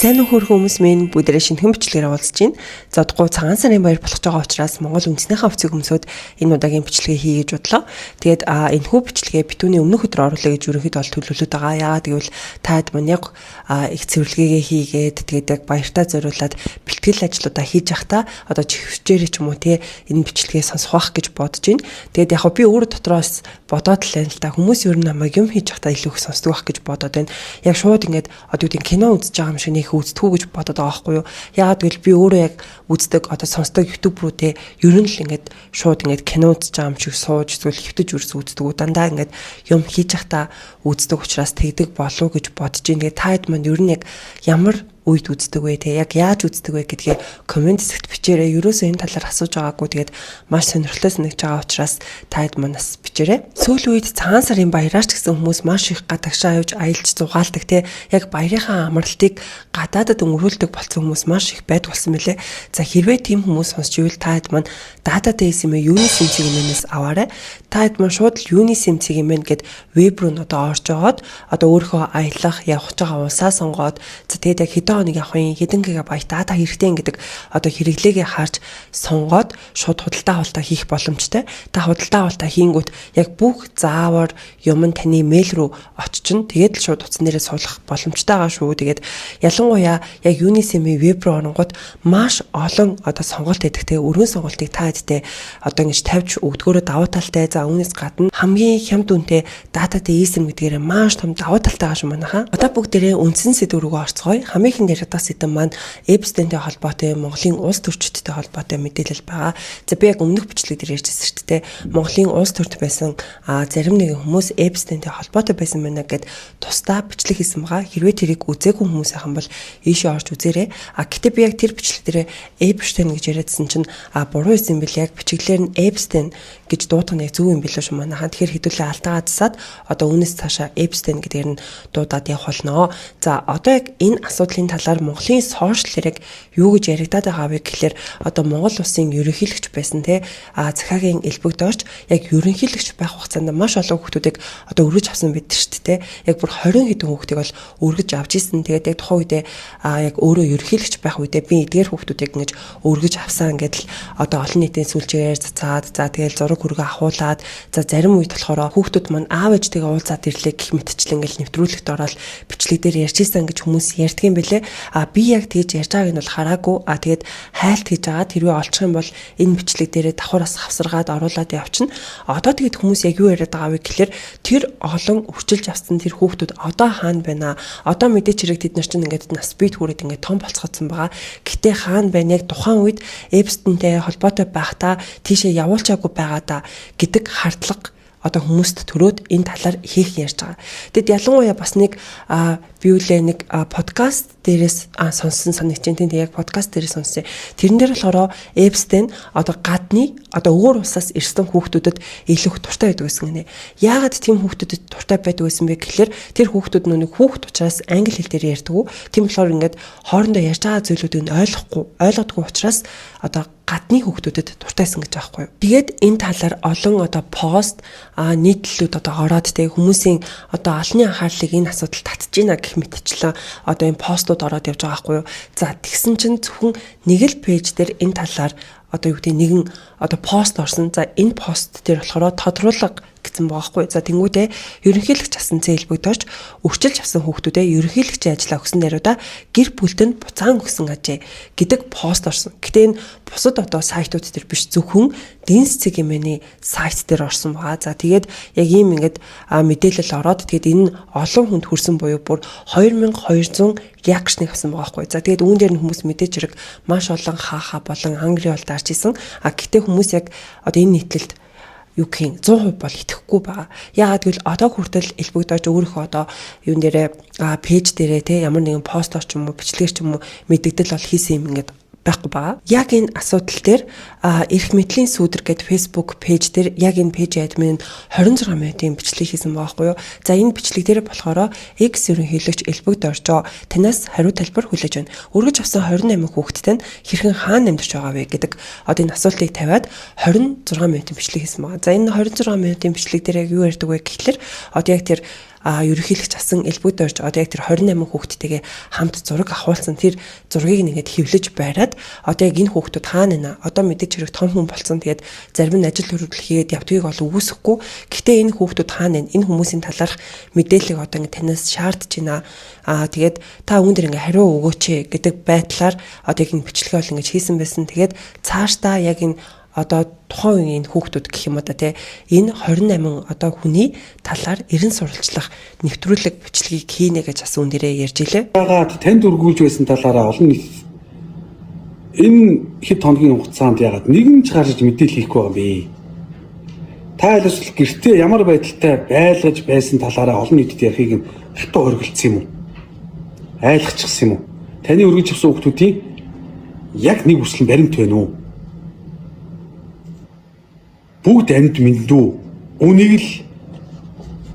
Сайн уу хүмүүс минь бүгдээрээ шинэхэн бичлэгээр уулзж байна. Зодгоо цагаан сарын баяр болох байгаа учраас Монгол үндэснийхээ хувьцыг өмсөд энэ удаагийн бичлэгээ хий гэж бодлоо. Тэгээд энэхүү бичлэгээ битүүний өмнөх өдөр оруулъя гэж ерөнхийдөө бол төлөвлөд байгаа. Яагаад гэвэл таад мань яг их цэвэрлэгээгээ хийгээд тэгээд яг баяртаа зориулаад бэлтгэл ажлуудаа хийж явахдаа одоо чихвчээрээ ч юм уу те энэ бичлэгээ сонсох байх гэж бодож байна. Тэгээд яг би өөрөө дотроос бодоод л байна л та хүмүүс ер нь намайг юм хийж явахдаа илүү их сонсдог байх гэж бодоод байна. Яг шууд ингээд одоо үгүй кино үзэж байгаа юм шиг их үздэггүй гэж бодоод байгаа байхгүй юу. Яагаад гэвэл би өөрөө яг үздэг одоо сонсдог YouTube руу те ер нь л ингээд шууд ингээд кино үзэж байгаа юм шиг сууж эсвэл хөвтөж үздэг. Дандаа ингээд юм хийж явахдаа үздэг учраас тэгдэг болов гэж бодож байна. Тэгээд таад манд ер нь яг ямар үед үздэг вэ те яг яаж үздэг вэ гэдгээ комент хэсэгт бичээрэй. Ерөөсөө энэ талаар асууж байгаагүй тэгээд маш сонирхолтой санагдж байгаа учраас таад манаас бичээрэй. Сүүлийн үед цагаан сарын баяраач гэсэн хүмүүс маш их гадагшаа явж аялж зугаалдаг те яг баярынхаа амралтыг гадаадад өнгөрүүлдэг болсон хүмүүс маш их байдаг болсон мөлий. За хэрвээ тийм хүмүүс сонсч ивэл таад мань дататай юм юуны симцэг юмнаас аваарай. Таад мань шууд юуны симцэг юм гэд веб руу одоо орж аваад одоо өөрийнхөө аялах явах байгаа улсаа сонгоод за тэгээд яг хэдэн хоног явах юм хэдэн гигабайт дата хэрэгтэй гэдэг одоо хэрэглээгээ харж сонгоод шууд худалдаа авалтаа хийх боломжтой. Та худалдаа авалтаа хийнгүүт яг бүх заавар юм нь таны мэйл рүү очичин тэгээд л шууд утсан дээрээ суулгах боломжтой байгаа шүү. Тэгээд ялангуяа яг Unisemi веб руу оронгууд маш олон одоо сонголт өгдөг те өргөн сонголтыг та хэдтэй одоо ингэж тавьж өгдгөөрөө давуу талтай. За үүнээс гадна хамгийн хямд үнэтэй дататай eSIM гэдгээр маш том давуу талтай байгаа шүү манайхаа. Одоо бүгдээрээ үндсэн сэдв рүү орцгоё. Хамгийн яриадах сэдв маань Эпстентэй холбоотой Монголын улс төрчидтэй холбоотой мэдээлэл байгаа. За би яг өмнөх бичлэг дээр ярьжсэн шүү дээ. Монголын улс төрт байсан зарим нэгэн хүмүүс Эпстентэй холбоотой байсан байна гэд тусдаа бичлэг хийсэн байгаа. Хэрвээ тэрийг үзээгүй хүмүүс ахын бол ийшээ орж үзээрэй. Гэтэ би яг тэр бичлэг дээр Эпстен гэж яриадсан чинь буруу байсан бил яг бичиглэлээр нь Эпстен гэж дуудах нь зөв юм билээ шүү манайхаа. Тэгэхээр хэдүүлээ алдаагаа засаад одоо үүнээс цаашаа Эпстен гэдгээр нь дуудаад явах болно. За одоо яг энэ асуудлын талаар Монголын сошиал хэрэг юу гэж яригадаад байгаа вэ гэхэлэр одоо Монгол улсын ерөнхийлөгч байсан те Захаагийн элбэгдорч яг ерөнхийлөгч байх хугацаанд маш олон хүүхдүүдийг одоо өргөж авсан байдаг шүү дээ. Яг бүр 20 хэдэн хүүхдийг бол өргөж авч ийсэн. Тэгээд яг тухайн үедээ яг өөрөө ерөнхийлөгч байх үедээ би эдгээр хүүхдүүдийг ингэж өргөж авсан гэдэл одоо олон нийтийн сүлжээгээр цацаад за тэгэл зураг хөргө ахуулаад за зарим үед болохоор хүүхдүүд маань аав ээжтэйгээ уулзаад ирлээ гэх мэтчлэн ингээл нэвтрүүлэгт ороод бичлэг дээр ярьжсэн гэж хүмүүс ярьдгийн бэлээ. Би яг тэгж ярьж байгааг нь бол хараагүй. Тэгээд хайлт хийж байгаа. Тэрвээ олчих юм бол энэ бичлэг дээрээ давхараас хавсаргаад оруулаад явчихна. Одоо тэгэд хүмүүс яг юу яриад байгаа вэ гэхэлэр тэр олон өрчилж авсан тэр хүүхдүүд одоо хаана байна? Одоо мэдээч хэрэг тэд нар чинь ингээд нас бит хүрээд ингээд том болцгоцсон байгаа. Гэтэ хаана байна? Яг тухайн үед Эпстентэй холбоотой байхдаа тийшээ явуулчаагүй байгаа да гэдэг хардлага одоо хүмүүст төрөөд энэ талаар хийх ярьж байгаа. Тэгэд ялангуяа бас нэг биулээ нэг подкаст дээрээс сонссон санагдаж байна. Тэгээд яг подкаст дээрээс сонссон. Тэрэн дээр болохоор Эпстен одоо гадны одоо өөр улсаас ирсэн хүүхдүүдэд илүү их дуртай байдаг гэсэн гинэ. Яагаад тийм хүүхдүүдэд дуртай байдаг гэсэн бэ гэхэлэр тэр хүүхдүүд нүг хүүхд учраас англи хэл дээр ярьдаг. Тийм болохоор ингээд хоорондоо ярьж байгаа зүйлүүдийг ойлгодгүй учраас одоо гадны хүүхдүүдэд дуртайсан гэж байгаа байхгүй юу. Тэгээд энэ талаар олон одоо пост нийтлэлүүд одоо ороод те хүмүүсийн одоо олонний анхаарлыг энэ асуудал татж байна гэх мэтчлэн одоо энэ постууд ороод явж байгаа байхгүй юу. За тэгсэн чинь зөвхөн нэг л пэйж дээр энэ талаар одоо юу гэдэг нэгэн одоо пост орсон. За энэ пост дээр болохоор тодруулга гэсэн байгаа хгүй. За тэнгуүдээ ерөнхийлөгч асан зээлбэгдорч өрчилж авсан хүүхдүүдээ ерөнхийлөгчийн ажлаа өгсөн даруйда гэр бүлтэнд буцаан өгсөн ажээ гэдэг пост орсон. Гэтэ энэ бусад одоо сайтууд дээр биш зөвхөн Дэнс цэгийн сайт дээр орсон байгаа. За тэгээд яг ийм ингээд мэдээлэл ороод тэгээд энэ олон хүнд хүрсэн буюу бүр 2200 реакшн авсан байгаа хгүй. За тэгээд үүн дээр нь хүмүүс мэдээж хэрэг маш олон хаахаа болон англи бол дарж исэн. Гэтэ хүмүүс яг одоо энэ нийтлэлд юу гэх 100% бол итгэхгүй байгаа. Яагаад гэвэл одоо хүртэл элбэгдэж өөрийнхөө одоо юун дээрээ пэйж дээрээ те ямар нэгэн постор ч юм уу бичлэгээр ч юм уу мэддэгдэл бол хийсэн юм ингээд байхгүй байгаа. Яг энэ асуудал дээр эрх мэдлийн сүудэр гэдэг Facebook пэйж дээр яг энэ пэйж админ 26 минутын бичлэг хийсэн байгаа байхгүй юу. За энэ бичлэг дээр болохоор X ерөнхийлөгч элбэгдорч танаас хариу талбар хүлээж байна. Өргөж авсан 28 хүүхэдтэй нь хэрхэн хаана амьдарч байгаа вэ гэдэг одоо энэ асуултыг тавиад 26 минутын бичлэг хийсэн байгаа. За энэ 26 минутын бичлэг дээр яг юу ярьдаг вэ гэхэлэр одоо яг тэр ерөнхийлөгч асан элбэг дорж одоо яг тэр 28 хүүхдтэйгээ хамт зураг авахулсан тэр зургийг ингээд хэвлэж байраад одоо яг энэ хүүхдүүд хаана нэ одоо мэдээж хэрэг том хүн болсон тэгээд зарим нь ажил хөрвөл хийгээд явдгийг бол үгүйсэхгүй. Гэхдээ энэ хүүхдүүд хаана нэ энэ хүмүүсийн талаарх мэдээллийг одоо ингээд танаас шаардж байна. Тэгээд та үүндэр ингээд хариу өгөөч гэдэг байдлаар одоо яг энэ бичлэгээ бол ингээд хийсэн байсан. Тэгээд цаашдаа яг энэ одоо тухайн үеийн хүүхдүүд гэх юм одоо тий энэ 28 одоо хүний талаар эрен сурвалжлах нэвтрүүлэг бичлэгийг хийнэ гэж бас үндэрээ ярьж илээ. Яагаад танд үргүүлж байсан талаараа олон нийт энэ хэд хоногийн хугацаанд яагаад нэгэн ч гарч мэдээлэл хийхгүй байгаа юм бэ? Та айлс гэртээ ямар байдалтай байлгаж байсан талаараа олон нийтэд ярихыг нь хатуу хоригдсон юм уу? Айлгачихсан юм уу? Таны өргөж авсан хүүхдүүдийн яг нэг үслэн баримт байна уу? Бүгд амьд мэндүү. Үнийг л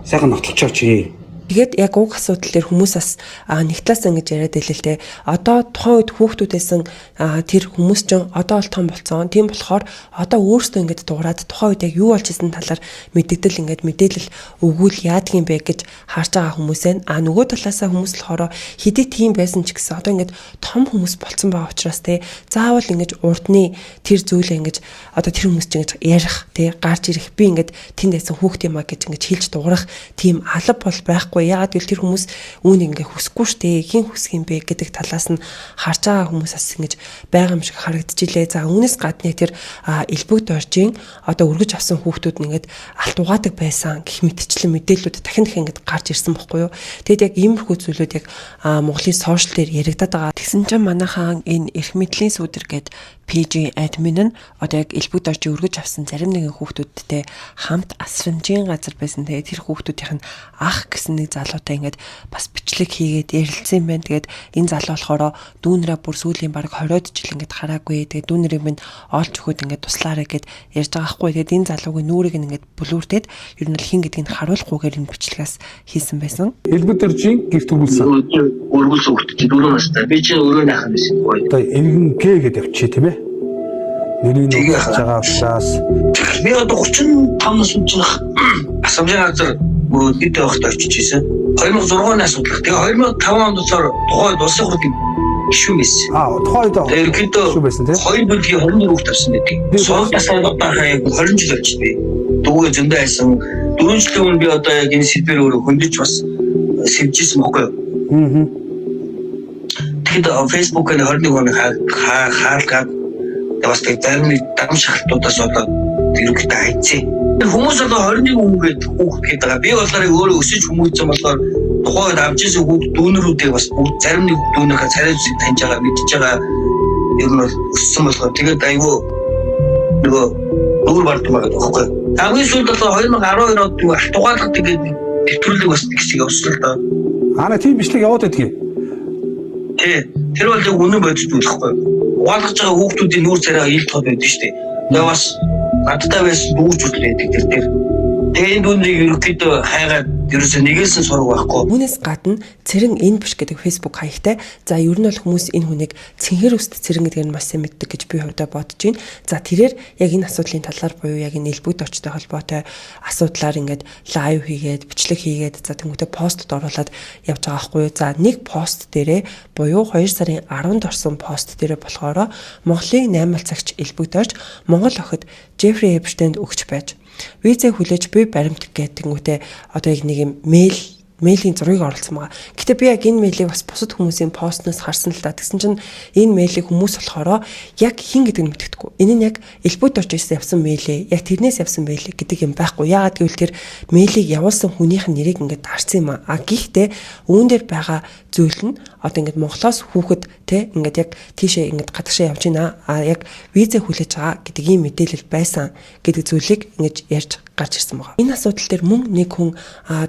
сайхан нотлож авчи. Тэгээд яг уг асуудал дээр хүмүүс бас нэг талаас ингэж яриад байлээ л дээ. Одоо тухайн үед хүүхдүүдээсэн тэр хүмүүс ч одоо бол том болцсон. Тийм болохоор одоо өөрсдөө ингэж дуурайд тухайн үед яг юу болж исэн талаар мэддэгдэл ингэж мэдээлэл өгвөл яадаг юм бэ гэж харж байгаа хүмүүс байна. Нөгөө талаасаа хүмүүс болохоор хэдий тийм байсан ч гэсэн одоо ингэж том хүмүүс болцсон байгаа учраас те заавал ингэж урдны тэр зүйлээ ингэж одоо тэр хүмүүс ч ингэж ярих те гарч ирэх би ингэж тэнд байсан хүүхд юм а гэж ингэж хэлж дуурах тийм алба бол байхгүй. Яагаад гэвэл тэр хүмүүс үүнийг ингээ хүсэхгүй штэ хин хүсэх юм бэ гэдэг талаас нь харж байгаа хүмүүс бас ингэж байгаа юм шиг харагдчихилээ. За үүнээс гадна тэр элбэг доржийн одоо өргөж авсан хүүхдүүд нь ингээд алт угаадаг байсан гэх мэтчлэн мэдээлэлүүд дахин ингээд гарч ирсэн бохгүй юу. Тэгэд яг иймэрхүү зүйлүүд яг Монголын сошиал дээр яригадаад байгаа. Тэгсэн чинь манайхан энэ эрх мэдлийн сүдэр гээд PG admin нь одоо яг элбэг доржийн өргөж авсан зарим нэгэн хүүхдүүдтэй хамт асрамжийн газар байсан. Тэгээд тэр хүүхдүүдийнх нь ах гэсэн нэг залуутай ингээд бас бичлэг хийгээд ярилцсан юм байна. Тэгээд энэ залуу болохоор дүүнэрээ бүр сүүлийн баг 20 жил ингээд хараагүй. Тэгээд дүүнэрийг минь олж өгөхөд ингээд туслаарэ гэд ярьж байгаа хгүй. Тэгээд энэ залуугийн нүрийг ингээд бүлүүртээд ер нь л хин гэдгийг харуулахгүйгээр энэ бичлэгээс хийсэн байсан. Элбэг доржийн гэрт өгүүлсэн. Өргөл өгдөг 4 настай. Би чинь өрөө нахах байсан гоё. Одоо эргэн Г гэдэг авчи тийм ээ. Нэрийг нь хийж байгаа учраас би одоо 35 нас унжих асамжийн газар дэд байхад очиж ирсэн. 2006 оноос судлах. Тэгээ 2005 онд тухайд улсын хурлын гишүүн байсан. Тухайд гишүүн байсан тийм. Хоёр бүлгийн 24 хүүхд тавьсан гэдэг. Сургалтаас одоо хаяг 20 жил болж би. Дүүгээ зөндөө байсан. 4 жилийн өмнө би одоо яг энэ сэдвэр өөрөө хөндөж бас сэвжсэн байхгүй юу? Тэгэд Facebook-ын 21 оны хаалгаад бас тэг зарим нэг дам шалтгаанаас одоо ерөнхийдөө хайцээ. Хүмүүс одоо 21 хүүхэд гэдэг байгаа. Би болохоор өөрөө өсөж хүмүүжсэн болохоор тухайд авч ирсэн хүүхд дүүнэрүүдээ бас бүгд зарим нэг дүүнэрхээ царай зүсийг таньж байгаа, мэдж байгаа. Ер нь бол өссөн болохоор тэгээд айгүй нөгөө нүүр бардсан байгаа байхгүй. Хамгийн сүүлд бол 2012 онд алт угаалгах тэгээд нэвтрүүлэг бас нэг шиг явуулсан л доо. Тийм бичлэг яваад байдгийг. Тэр бол яг үнэн бодит байхгүй. Угаалгаж байгаа хүүхдүүдийн нүүр царайгаа ил тод байдаг шүү дээ. Тэгээ бас надтай байсан дүүж үл байдаг тэр. Тэгээ энэ дүнийг ерөөхдөө хайгаад ерөөсөө нэгээс нь сурах байхгүй. Үүнээс гадна цэрэн энэ биш гэдэг Facebook хаягтай. За ер нь бол хүмүүс энэ хүнийг цэнхэр үст цэрэн гэдгээр нь маш сайн мэддэг гэж би хувьдаа бодож байна. За тэрээр яг энэ асуудлын талаар буюу яг энэ элбэг дорчтой холбоотой асуудлаар ингээд лайв хийгээд бичлэг хийгээд за тэмүүтэ постд оруулаад явж байгаа байхгүй юу. За нэг пост дээрээ буюу 2 сарын 10-нд орсон пост дээрээ болохоор Монголын 8 цагч элбэг дорч Монгол охид Жеффри Эпштейнд өгч байж визээ хүлээж би баримт гэдэг одоо яг нэг юм мэйлийн зургийг оруулсан байгаа. Гэтэ би яг энэ мэйлийг бас бусад хүмүүсийн постноос харсан л да. Тэгсэн чинь энэ мэйлийг хүмүүс болохоор яг хин гэдэг нь мэддэггүй. Энэ нь яг элбэг дорж явсан мэйлээ, яг тэрнээс явсан мэйлээ гэдэг юм байхгүй. Яагаад гэвэл тэр мэйлийг явуулсан хүнийх нь нэрийг ингээд харсан юм аа. Гэхдээ үүн дээр байгаа зүйл нь одоо ингээд Монголоос хүүхэд те ингээд яг тийшээ ингээд гадагшаа явж байна. Яг визээ хүлээж байгаа гэдэг ийм мэдээлэл байсан гэдэг зүйлийг ингээд ярьж гарч ирсэн байгаа. Энэ асуудал дээр мөн нэг хүн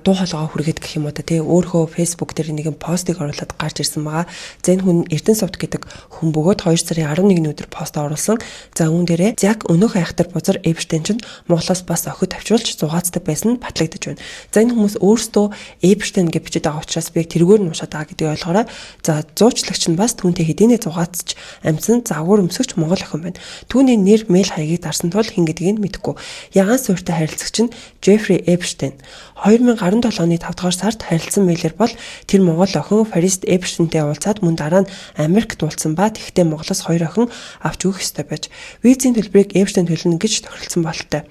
дуу хоолойгоо хүргээд гэх юм уу та тий өөрөө Facebook дээр нэгэн постыг оруулаад гарч ирсэн байгаа. За энэ хүн Эрдэнэсовд гэдэг хүн бөгөөд 2 сарын 11-ний өдөр пост оруулсан. За үүн дээрээ яг өнөөх айхтар бузар Эпштейн ч Монголоос бас охид авчруулж зугаацдаг байсан батлагдаж байна. За энэ хүмүүс өөрсдөө Эпштейн гэж бичиж байгаа учраас би тэргээр нь уншаад байгаа гэдгийг ойлгоорой. За зуучлагч нь бас түүнтэй хэдийнэ зугаацч амьсан загвар өмсөгч Монгол охин байна. Түүний нэр мэйл хаягийг дарсан тул хин гэдгийг мэдэхгүй. Ягаан суурьтай харилцагч нь Жеффри Эпштейн 2017 оны 5 дугаар сард талаарт харилцсан мэйлэр бол тэр Монгол охин Фарист Эпштейнтэй уулзаад мөн дараа нь Америкт уулзсан ба тэгтээ Монголоос 2 охин авч өгөх ёстой байж визийн төлбөрийг Эпштейн төлнө гэж тохиролцсон бололтой.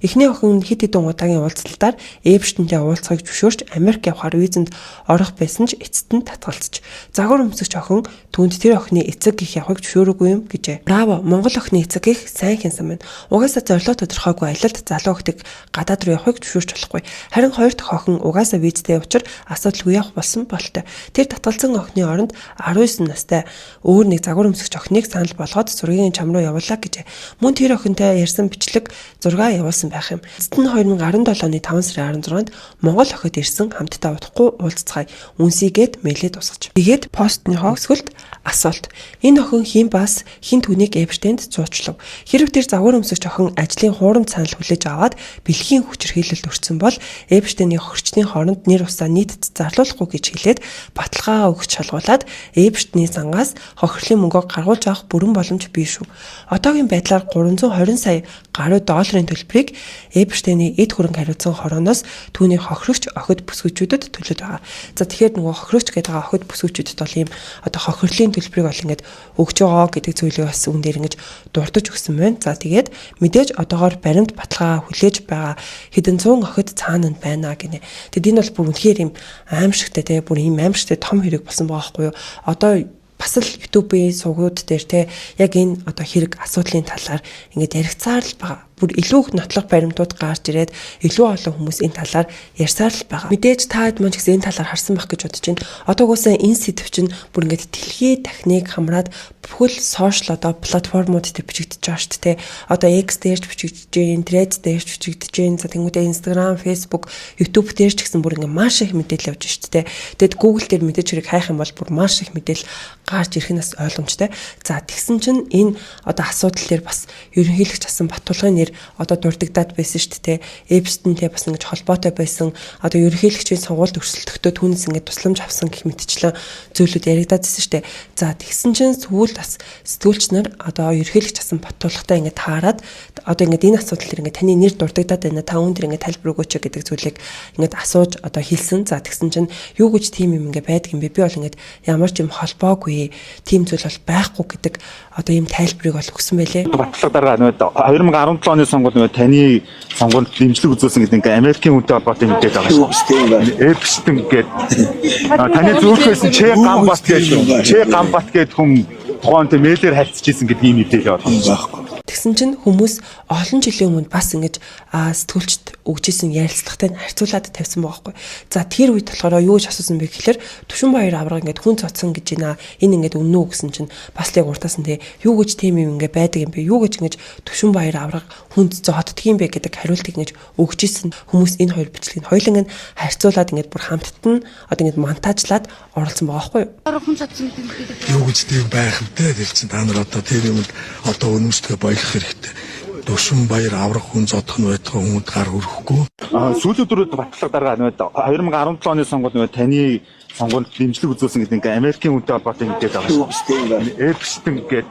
Эхний охин хэд хэдэн удаагийн уулзалтаар Эпштейнтэй уулзахыг зөвшөөрч Америк явахаар визэнд орох байсан ч эцэст нь татгалзаж загвар өмсөгч охин түүнд тэр охины эцэг гих явахыг зөвшөөрөөгүй юм гэжээ. Браво, Монгол охины эцэг гих сайн хянсан байна. Угаасаа зорилго тодорхойгүй аялалд залуу охтыг гадаад руу явахыг зөвшөөрч болохгүй. Харин хоёр дахь охин угаасаа визтэй учраа асуудалгүй явах болсон болтой. Тэр татгалзсан охины оронд 19 настай өөр нэг загвар өмсөгч охиныг санал болгоод зургийн чам руу явуулаа гэжээ. Мөн тэр охинтой ярьсан бичлэг 6 явуулсан байх юм. Эцэст нь 2017 оны 5 сарын 16-нд Монгол охид ирсэн хамтдаа удахгүй уулзцай үнсийгээд мэйлээ тусгаж. Тэгээд постныхоо өсгөлд асуулт. Энэ охин хин бас хин түүнийг Эпштейнд зуучлав. Хэрв тэр загвар өмсөгч охин ажлын хуурамч санал хүлээж аваад бэлгийн хүчирхийлэлд өртсөн бол Эпштейний хохирчдын хооронд нэр усаа нийтэд зарлуулахгүй гэж хэлээд баталгаа өгч шалгуулад Эпштейний зангаас хохирлын мөнгөг гаргуулж авах бүрэн боломж бий шүү. Одоогийн байдлаар 320 сая гаруй долларын төлбөрийг Эпштейний эд хөрөнгө хариуцсан хорооноос түүний хохирогч охид бүсгүйчүүдэд төлөд байгаа. За тэгэхээр нөгөө хохирогч гэдэг охид бүсгүйчүүдэд бол ийм одоо хохирлын төлбөрийг бол ингээд өгч байгаа гэдэг зүйлийг бас үн дээр ингэж дурдж өгсөн байна. За тэгээд мэдээж одоогоор баримт баталгаа хүлээж байгаа хэдэн зуун охид цаана байна гинэ. Тэгэд энэ бол бүр үнэхээр ийм аимшигтай те бүр ийм аимшигтай том хэрэг болсон байгаа байхгүй юу? Одоо бас л YouTube-ийн сувгууд дээр те яг энэ одоо хэрэг асуудлын талаар ингээд яригцаар л байгаа. Бүр илүү их нотлох баримтууд гарч ирээд илүү олон хүмүүс энэ талаар ярьсаар л байгаа. Мэдээж та хэд мөн ч гэсэн энэ талаар харсан байх гэж бодож байна. Одоогоосаа энэ сэдв чинь бүр ингээд дэлхийн техник хамраад бүхэл сошиал одоо платформуд дээр бичигдэж байгаа шүү дээ. Одоо X дээрч бичигдэж байна, Threads дээрч бичигдэж байна. За тэнгуүдээ Instagram, Facebook, YouTube дээр ч гэсэн бүр ингээд маш их мэдээлэл явж шүү дээ. Тэгэд Google дээр мэдээж хэрэг хайх юм бол бүр маш их мэдээлэл гарч ирэх нь бас ойлгомжтой. За тэгсэн чинь энэ одоо асуудал дээр бас ерөнхийлөгч асан Батулгын нэр одоо дурддагдаад байсан шүү дээ. Эпштейнтэй бас ингэж холбоотой байсан. Одоо ерөнхийлөгчийн сонгуульд өрсөлдөхтөө түүнээс ингэж тусламж авсан гэх мэтчлэн зөвлөд яригдаадсэн шүү дээ. За тэгсэн чинь сүүл бас сэтгүүлч нар одоо ерөнхийлөгч асан Батулгатай ингэж таарад одоо ингэж энэ асуудал дээр ингэж таны нэр дурддагдаад байна. Та үүн дээр ингэж тайлбар өгөөч гэдэг зүйлийг ингэж асууж одоо хэлсэн. За тэгсэн чинь юу гэж тийм юм ингэ байдаг юм бэ? Би бол ингэж ямар ч юм холбоогүй тийм зүйл бол байхгүй гэдэг одоо ийм тайлбарыг бол өгсөн байлээ. Батлага дараа 2017 оны сонгуульд таны сонгуульд дэмжлэг үзүүлсэн гэдэг ингээ Америкийн үнэтэй холбоотой мэдээд байгаа шүү. Эпштейн гэдэг таны зөвхөн Че Гамбат гэдэг Че Гамбат гэдэг хүн тухайд мэйлээр харьцажсэн гэдэг ийм мэдээлэл байна. Тэгсэн чинь хүмүүс олон жилийн өмнө бас ингэж сэтгүүлчд өгчээсэн ярилцлагатай харьцуулаад тавьсан байгаа байхгүй. За тэр үед болохоор юу гэж асуусан бэ гэхээр Түшинбаяр авраг ингэж хүн цоцсон гэж байна. Энэ ингэж үнэн үү гэсэн чинь бас л яг уртаасан те юу гэж тийм юм ингэ байдаг юм бэ? Юу гэж ингэж Түшинбаяр авраг хүнд зооддөг юм бэ гэдэг хариултыг ингэж өгчээсэн хүмүүс энэ хоёр бичлэгийг хоёуланг нь харьцуулаад ингэж бүр хамтд нь одоо ингэж монтажлаад оруулсан байгаа байхгүй. Хүн цоцсон гэдэг юу гэж тийм байх вдэ тэр чинь та нар одоо тэр юмд одоо өнөмсдөө болох хэрэгтэй. Түшинбаяр аврах хүн зодох нь байтугай хүмүүд гар өрөхгүй. Сүүлийн дөрөв батлага дараа 2017 оны сонгуульд таны сонгуульд дэмжлэг үзүүлсэн гэдэг ингээ Америкийн үнэтэй холбоотой мэдээд байгаа шүү. Эпштейн гэдэг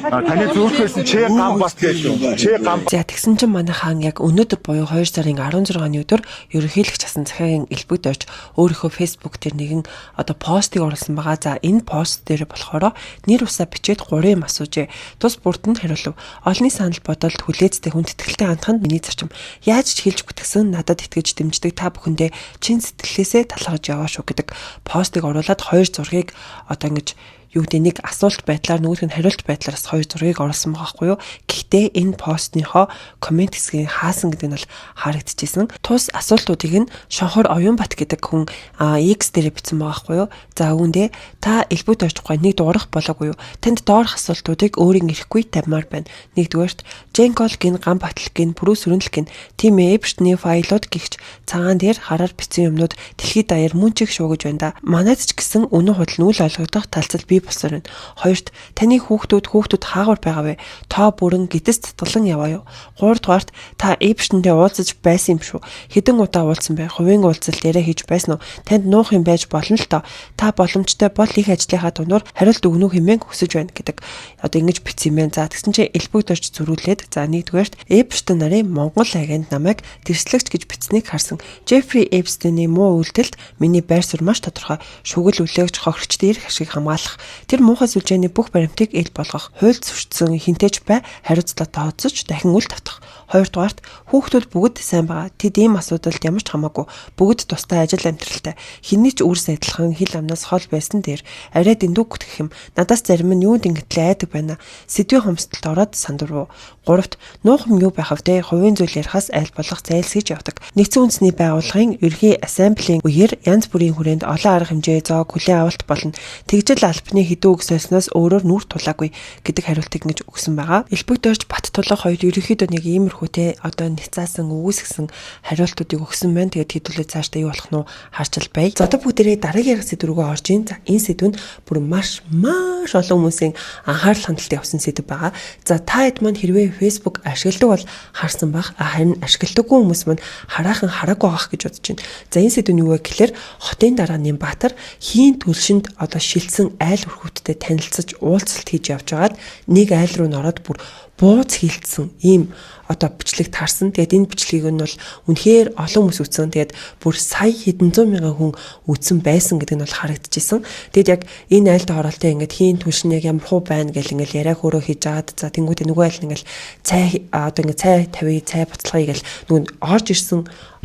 таны зөвхөн Че Гамбат гэдэг Че Гамбат. За тэгсэн чинь манай хаан яг өнөөдөр буюу 2 сарын 16-ны өдөр ерөнхийлөгч асан захиагийн элбэгт орж өөрийнхөө Facebook дээр нэгэн одоо постыг оруулсан байгаа. За энэ пост дээр болохоор нэр усаа бичээд 3 юм асуужээ. Тус бүрд нь хариулв. Олонний санал бодолд хүлээцтэй хүндэтгэлтэй хандах нь миний зарчим. Яаж ч хэлж бүтгсэн надад итгэж дэмждэг та бүхэндээ чин сэтгэлээсээ талархаж яваа шүү гэдэг постыг оруулаад 2 зургийг одоо ингэж юу гэдэг нэг асуулт байдлаар нөгөөх нь хариулт байдлаараас 2 зургийг оруулсан байгаа байхгүй юу. Гэхдээ энэ постныхоо комент хэсгийн хаасан гэдэг нь бол харагдчихсэн. Тус асуултуудыг нь Шонхор Оюнбат гэдэг хүн X дээр бичсэн байгаа байхгүй юу. За үүндээ та элбэгт орчихгүй нэг дуурах болоогүй юу. Танд доорх асуултуудыг өөрийн ирэхгүй тавьмаар байна. Нэгдүгээрт Женкол гин Гамбатл гин Брюс Өрөнл гин Тим Эпштейний файлууд гихч цагаан дээр хараар бичсэн юмнууд дэлхийд даяар мөн чиг шуугаж байна да. Манайд ч гэсэн үнэн худал нь үл ойлгогдох талцал бий болсоор байна. Хоёрт таны хүүхдүүд хаагур байгаа вэ? Тоо бүрэн гэдэс татгалан яваа юу? Гуравдугаарт та эвштэндээ уулзаж байсан юм шүү. Хэдэн удаа уулзсан бэ? Хувийн уулзалт яриа хийж байсан уу? Танд нуух юм байж болно л доо. Та боломжтой бол их ажлынхаа дундуур хариулт өгнө үү хэмээн хүсэж байна гэдэг. Одоо ингэж бичсэн юм. За тэгсэн чинь элбэг дорж зөрүүлээд за нэгдүгээрт Эпштейн нарын Монгол агент намайг тэрслэгч гэж бичснийг харсан. Джеффри Эпстейний муу үйлдэлд миний байр суурь маш тодорхой. Шүгэл үлээгч хохирогчдын эрх ашиг хамгаалах. Тэр муухай сүлжээний бүх баримтыг ил болгох. Хуульд зөвшөөрсөн хинтээж бай хариуцлага тооцож дахин үл татах. Хоёрдугаарт хүүхдүүд бүгд сайн байгаа. Тэд ийм асуудалд ямар ч хамаагүй бүгд тустай ажил амьдралтай. Хиний ч үрс адилхан хил амнаас хол байсан дээр арай дэндүү гүтгэх юм. Надаас зарим нь юунд ингэтлээ айдаг байна. Сэдвийн хомсдолд ороод сандурв. Гуравт нуух юм юу байх вэ? Хувийн зүйл ярихаас айл болох зайлсхийж явдаг. Нэгдсэн үндэсний байгууллагын ерхий ассамблийн үеэр янз бүрийн хүрээнд олон арга хэмжээ зоог хүлээн авалт болно. Тэгжэл албаны хэдүү өгсөөснөөс өөрөөр нүрт тулаагүй гэдэг хариултыг ингэж өгсөн байгаа. Элбэг дорж бат тулах хоёр ерөнхийдөө нэг иймэрхүү одоо ницаасан үүсгэсэн хариултуудыг өгсөн байна. Тэгээд хэдүүлээ цаашдаа юу болох нь харчил бай. За одоо бүгдээрээ дараагийн ярих сэдв рүүгээ орж ийн. За энэ сэдв нь бүр маш олон хүмүүсийн анхаарал хандалтыг авсан сэдв байгаа. За та хэд маань хэрвээ Facebook ашигладаг бол харсан бах. Харин ашигладаггүй хүмүүс маань хараахан хараагүй байх гэж бодож байна. За энэ сэдв нь юу вэ гэхээр хотын дараа Нямбатар хийн түлшинд одоо шилжсэн айл өрхүүдтэй танилцаж уулзалт хийж явж байгаад нэг айл руу н ороод бүр бууз хилцсэн ийм одоо бичлэг таарсан. Тэгээд энэ бичлэгийг нь бол үнэхээр олон хүмүүс үзсэн. Тэгээд бүр сая хэдэн зуун мянган хүн үзсэн байсан гэдэг нь бол харагдчихсэн. Тэгээд яг энэ айлд оролтын ингээд хийн түлшин яг ямар хуу байна гэл ингээд яриа хөрөө хийж аваад за тэнгуүтээ нөгөө айл ингээд цай одоо ингээд цай тавья цай буцалгая гэл нөгөө орж ирсэн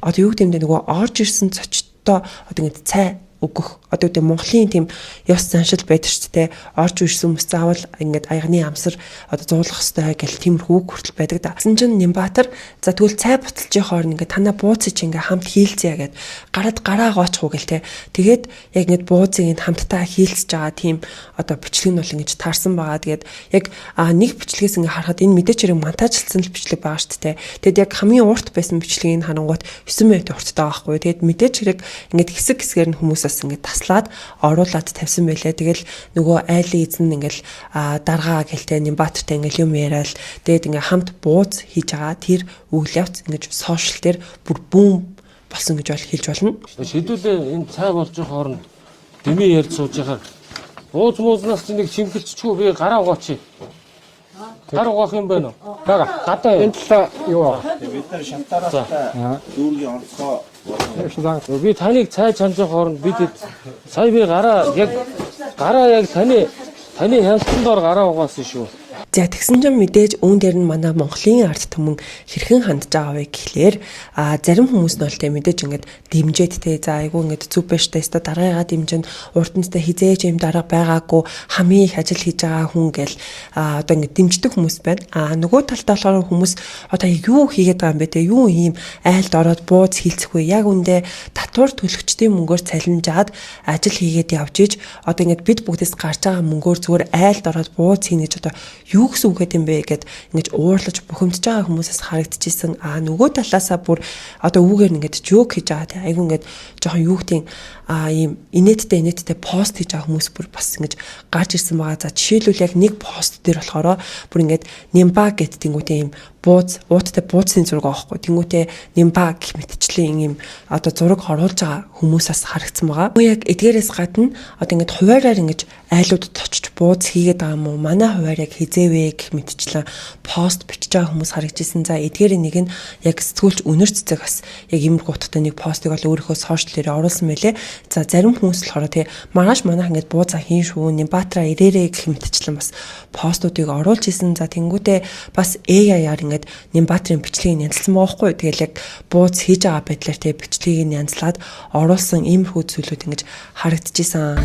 одоо юу гэмдэ нөгөө орж ирсэн зочдтой одоо ингээд цай өгөх одоо тийм Монголын тийм ёс заншил байдаг шүү дээ. Орж ирсэн хүмүүс заавал ингээд аягны амсар одоо зуулах хэрэгтэй гэл тиймэрхүү үг хүртэл байдаг да. Гэсэн чинь Нямбатар за тэгвэл цай буталжийн хооронд ингээд танаа бууцыг ингээд хамт хийлцээ гэд гараа гоочх уу гэл те. Тэгээд яг ингээд бууцыг ингээд хамтдаа хийлцэж байгаа тийм одоо бичлэг нь бол ингээд таарсан байгаа. Тэгээд яг нэг бичлэгээс ингээд харахад энэ мэдээч хэрэг монтажлсан л бичлэг байгаа шүү дээ. Тэгэд яг хамгийн урт байсан бичлэгийг харангуут 9 минут урттай байгаа байхгүй. Тэгээд мэдээч хэрэг ингээд хэсгээр нь хүмүүс ингээд таслаад оруулаад тавьсан байлаа. Тэгэл нөгөө айлын эзэн ингээл даргаа гэлтэй Нямбатартай ингээл юм яриад тэгээд ингээ хамт бууз хийж байгаа. Тэр үйл явц ингээд сошиал дээр бүр бүүм болсон гэж бол хэлж болно. Шийдүүлээ энэ цай болж байгаа хооронд дэмий ярьж сууж байгаа. Буузнаас нэг чимгэлчгүй би гараа угаач. Гараа угаах юм байна уу? Бага гадаа энэ талаа юу аа? Бид нар шантараа дүүргийн онцгой би таныг цай чанжих хооронд бид сая би гараа яг таны хяналтан доор гараа угаасан шүү. За тэгсэн чинь мэдээж үүн дээр нь манай Монголын ард түмэн хэрхэн хандж байгаа вэ гэхлээр зарим хүмүүс нь бол тэ мэдээж ингээд дэмжээд тэ за айгүй ингээд зүв байж та өстө дараагаа дэмжин урднастай хизээж юм дарга байгаагүй хамгийн их ажил хийж байгаа хүн гэл одоо ингээд дэмждэг хүмүүс байна. Нөгөө талдаа болохоор хүмүүс одоо юу хийгээд байгаа юм бэ тэ юу ийм айлд ороод бууз хилцэх вэ? Яг үндэ татвар төлөгчдийн мөнгөөр цалинжаад ажил хийгээд явж иж одоо ингээд бид бүгдээс гарч байгаа мөнгөөр зүгээр айлд ороод бууз хийнэ гэж одоо юу гэсэн үг юм бэ гэд ингэж уурлаж бухимдж байгаа хүмүүсээс харагдчихсэн. Нөгөө талаасаа бүр одоо үүгээр ингэж жок хийж байгаа тийм айгүй ингэж жоохон юу гэдэг ийм инээдтэй пост хийж байгаа хүмүүс бүр бас ингэж гарч ирсэн байгаа. За жишээлбэл яг нэг пост дээр болохоор бүр ингэж Нямба гэдэг тэнгуүтэй ийм бууз ууттай бууцны зураг аахгүй. Тэнгуүтэй Нямба гэх мэтчлийн ийм одоо зураг оруулж байгаа хүмүүсээс харагдсан байгаа. Яг эдгээрээс гадна одоо ингэж хуваараар ингэж айлуудад очиж бууз хийгээд байгаа юм уу? Манай хуваар яг хизээвэ гэх мэтчлэн пост бичиж байгаа хүмүүс харагдчихсан. За эдгээр нэг нь яг сэтгүүлч өнөр цэцэг бас яг иймэрхүү утгатай нэг постыг бол өөрийнхөө сошиал дээр оруулсан байлээ. За зарим хүмүүс болохоор тий манайх ингэж буузаа хийн шүү Нямбатараа ирээрээ гэх мэтчлэн бас постуудыг оруулж исэн. За тэнгуүтээ бас AI-аар ингэж Нямбатарын бичлэгийг янзлсан байгаа хгүй. Тэгэл яг бууз хийж байгаа байдлаар тий бичлэгийг янзлаад оруулсан иймэрхүү зүйлүүд ингэж харагдчихсан.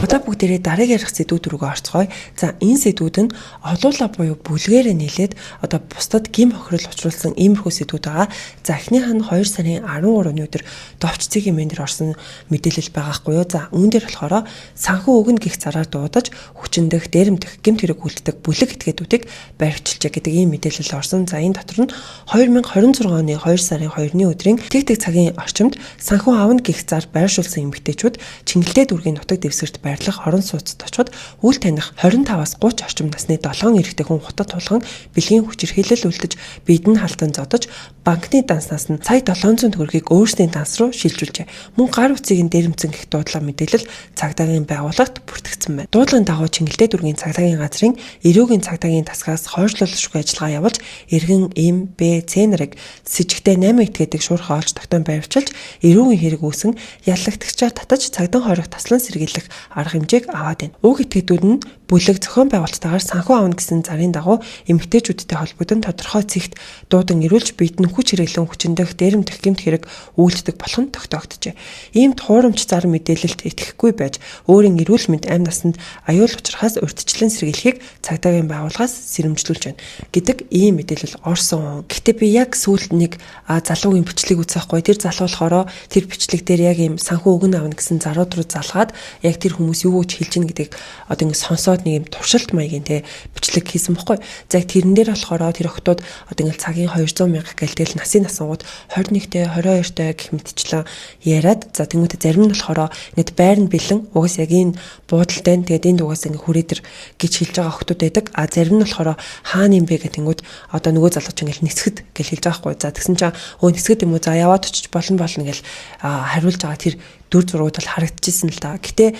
Одоо бүгдээрээ дараагийн ярих сэдвүүд рүү орцгоё. За энэ сэдвүүд нь олуулаа буюу бүлгээрээ нийлээд одоо бусдад гим хохирол учруулсан иймэрхүү сэдвүүд байгаа. За эхнийх нь 2 сарын 13-ны өдөр довчцгийн мендэр орсон мэдээлэл байгаа хгүй юу. За үүн дээр болохоор санхүү өгнө гих зараар дуудаж хүчиндэх, дээрэмдэх, гэмт хэрэг үлддэг бүлэг этгээдүүдийг баривчилжээ гэдэг ийм мэдээлэл орсон. За энэ дотор нь 2026 оны 2 сарын 2-ны өдрийн тэг цагийн орчимд санхүү авна гих зар байршуулсан эмэгтэйчүүд Чингэлтэй дүүргийн нутаг дэвсгэрт байрлах орон сууцд очоод үл таних 25-аас 30 орчим насны 7 эрэгтэй хүн хутад тулган бэлгийн хүчирхийлэл үлдэж биедэн халтан зодож банкны данснаас нь сая 700 төгрөгийг өөрсдийн данс руу шилжүүлжээ. Мөн гар үцгийг нь дээрэмцэн гэх дуудлага мэдээлэл цагдаагийн байгууллагт бүртгэгдсэн байна. Дуудлагын дагуу Чингэлтэй дүүргийн цагдаагийн газрын эрүүгийн цагдаагийн тасгаас хойшлуулшгүй ажиллагаа явуулж эргэн М, Б, Ц нарыг сэжигтэй 8 этгээдэг шуурхай олж тогтоон байвчилж эрүүгийн хэрэг үүсэн яллагтагчаар татаж цагдаа хорих таслан сэргийлэх арга хэмжээг аваад байна. Уг этгээдүүд нь бүлэг зохион байгуулалтаагаар санхүү авна гэсэн зарын дагуу эмэгтэйчүүдтэй холбогдсон тодорхой цэгт дуудан ирүүлж биед нь хүч хэрэглэн хүчиндэх, дээрэмдэх гэмт хэрэг үйлддэг болох нь тогтоогдожээ. Иймд хуурамч зар мэдээлэлд итгэхгүй байж өөрийн эрүүл мэнд амь насанд аюул учрахаас урьдчилан сэргийлэхийг цагдаагийн байгууллагаас сэрэмжлүүлж байна гэдэг ийм мэдээлэл орсон. Гэхдээ би яг сүүлд нэг залуугийн бичлэг үзэхгүй. Тэр залуу болохоор тэр бичлэг дээр яг ийм санхүү өгнө авна гэсэн зарууд руу залгаад яг тэр хүмүүс юу гэж хэлж ийн гэдгийг одоо ингэ сонсоод нэг юм туршилт маягийн те бичлэг хийсэн бохгүй. За тэрэн дээр болохоор тэр охтууд одоо ингэ цагийн 200 мянга гэлтэл насын насангууд 21-тэй 22-тэй гэх мэтчлэн яриад за тэмүүтэ зарим нь болохоор ингэ байр нь бэлэн угаас яг энэ буудалтай тэгээд энд угаас ингэ хүрээдэр гэж хэлж байгаа охтууд байдаг. Зарим нь болохоор хаана юм бэ гэх тэнгууд одоо нөгөө залууч ингэ нисгэд гэж хэлж байгаа хгүй. За тэгсэн чинь нисгэд юм уу за яваад очиж болно гэл хариулж байгаа тэр дүр зургууд бол харагдчихсан л да. Гэтэ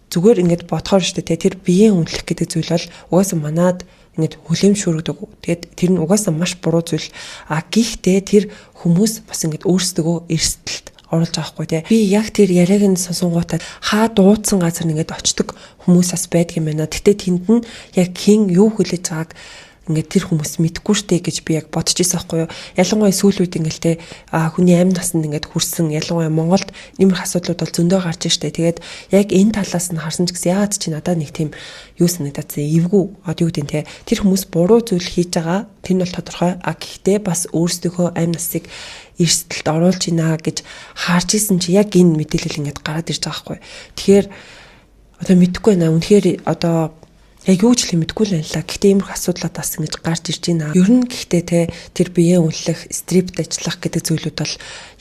зүгээр ингэж бодохоор штэ тэр биеийн үнэлэх гэдэг зүйл бол угаасаа манад ингэж хүлэмжшүүрдэг. Тэгээд тэр нь угаасаа маш буруу зүйл. Гэхдээ тэр хүмүүс бас ингэж өөрсдөө эрсдэлт оруулж байгаа хгүй тий. Би яг тэр яриаг нь сонсонгуудаа хаа дуудсан газар нэгэд очдог хүмүүс бас байдаг юм байна. Гэтэ тэнд нь яг хэн юу хүлээж байгааг ингээд тэр хүмүүс мэдгүй штэ гэж би яг бодож ирсэн байхгүй юу. Ялангуяа сүүлүүд ингээл те хүний амь насанд ингээд хүрсэн ялангуяа Монголд иймэрхүү асуудлууд бол зөндөө гарч штэ. Тэгээд яг энэ талаас нь харсан ч гэсэн яагаад чи надад нэг тийм юу санагдаад эвгүй юу гэдэг те тэр хүмүүс буруу зүйл хийж байгаа тэр нь бол тодорхой. Гэхдээ бас өөрсдийнхөө амь насыг эрсдэлд оруулж ийна гэж харж исэн чи яг энэ мэдээлэл ингээд гараад ирж байгаа байхгүй. Тэгэхээр одоо мэдэхгүй байна. Үнэхээр одоо яг юу ч л мэдгүй л байлаа. Гэхдээ иймэрхүү асуудлууд бас ингэж гарч ирж байна. Ер нь гэхдээ те тэр биеэ үнэлэх, стрипт ажиллах гэдэг зүйлүүд бол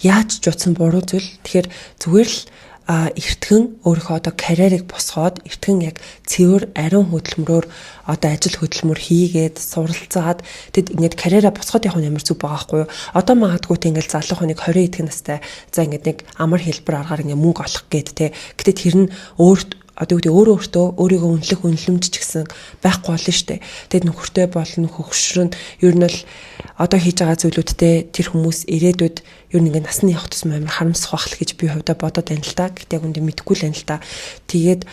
яаж ч утсан буруу зүйл. Тэгэхээр зүгээр л эртхэн өөрийнхөө одоо карьерийг босгоод эртхэн яг цэвэр ариун хөдөлмөрөөр одоо ажил хөдөлмөр хийгээд суралцаад тэгэд ингээд карьераа босгоод явах нь ямар зүг байгаа хгүй юу. Одоо магадгүй те ингээд залуухан нэг 20 эдхэн настай за ингээд нэг амар хэлбэр аргаар ингээд мөнгө олох гээд те. Гэтэ тэр нь өөртөө өөрийгөө үнэлэх үнэлэмж ч гэсэн байхгүй болно штэ. Тэгэд нөхөртэй болно, хөгшрөн ер нь л одоо хийж байгаа зүйлүүдтэй тэр хүмүүс ирээдүйд ер нь ингээ насны явах тусам амар харамсах байх л гэж би хувьдаа бодоод байна л та. Гэтэ яг үндэ мэдгүй л байна л та. Тэгээд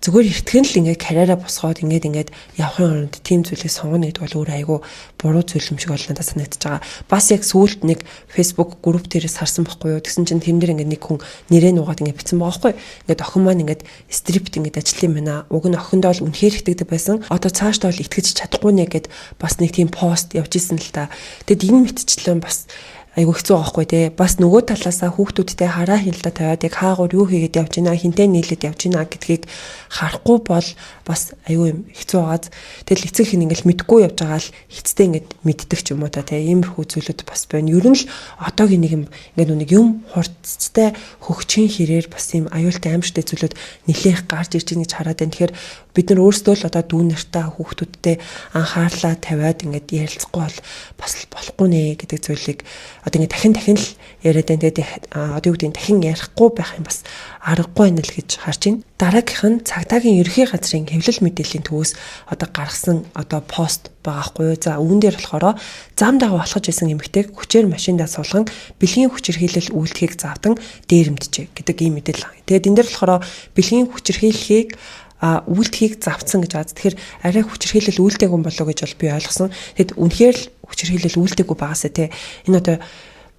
зүгээр эртхэн л ингээ карьераа босгоод ингээд явахын оронд тийм зүйлийг сонгоно гэдэг бол өөр айгүй буруу зүйл юм шиг бол надад санагдаж байгаа. Бас яг сүүлд нэг Facebook групп дээрээс харсан байхгүй юу. Тэгсэн чинь тэрнэр ингээ нэг хүн нэрээ нуугаад ингээ бичсэн байгаа байхгүй. Ингээд охин маань ингээ стрипт ингээ ажиллах юм байна. Уг нь охиндоо бол үнэхээр итгэдэг байсан. Одоо цаашдаа бол итгэж чадахгүй нэ гэд бас нэг тийм пост явж исэн л та. Тэгэд энэ мэтчлэн бас айгу хэцүү байхгүй те. Бас нөгөө талаасаа хүүхдүүдтэй хараа хилдэ тавиад яг хаагуур юу хийгээд явж байна, хинтээ нийлээд явж байна гэдгийг харахгүй бол бас айгу юм хэцүү байгааз. Тэгэл эцэг хин ингээл мэдгүй явж байгаа л хэцтэй ингээд мэддэг ч юм уу та те. Иймэрхүү зүйлүүд бас байна. Ер нь л одоогийн нэг юм ингээд нэг юм хурцтай хөгжин хэрээр бас юм аюултай аимшигтэй зүйлүүд нэлээх гарч ирж байгаа гэж хараад байна. Тэгэхээр бид нар өөрсдөө л одоо дүү нартаа хүүхдүүдтэй анхаарлаа тавиад ингээд ярилцахгүй бол бас болохгүй нэ гэдэг зүйлийг одоо ингэ дахин л яриад байна. Тэгээд одоо юу гэдэг дахин ярихгүй байх юм бас аргагүй байна л гэж харж байна. Дараагийнх нь цагдаагийн ерхий газрын хэвлэл мэдээллийн төвөөс одоо гаргасан одоо пост байгаа хгүй юу. За үүн дээр болохоор зам дагуу алхаж байсан эмэгтэйг хүчээр машиндаа суулган бэлгийн хүчирхийлэл үйлдэхийг заавдан дээрэмджээ гэдэг ийм мэдээлэл байна. Тэгээд энэ дээр болохоор бэлгийн хүчирхийллийг үйлдэхийг завцсан гэж байна. Тэгэхээр арай хүчирхийлэл үйлдээгүй болоо гэж бол би ойлгосон. Тэгэд үнэхээр л хүчирхийлэл үйлдээгүй байгаасаа те. Энэ одоо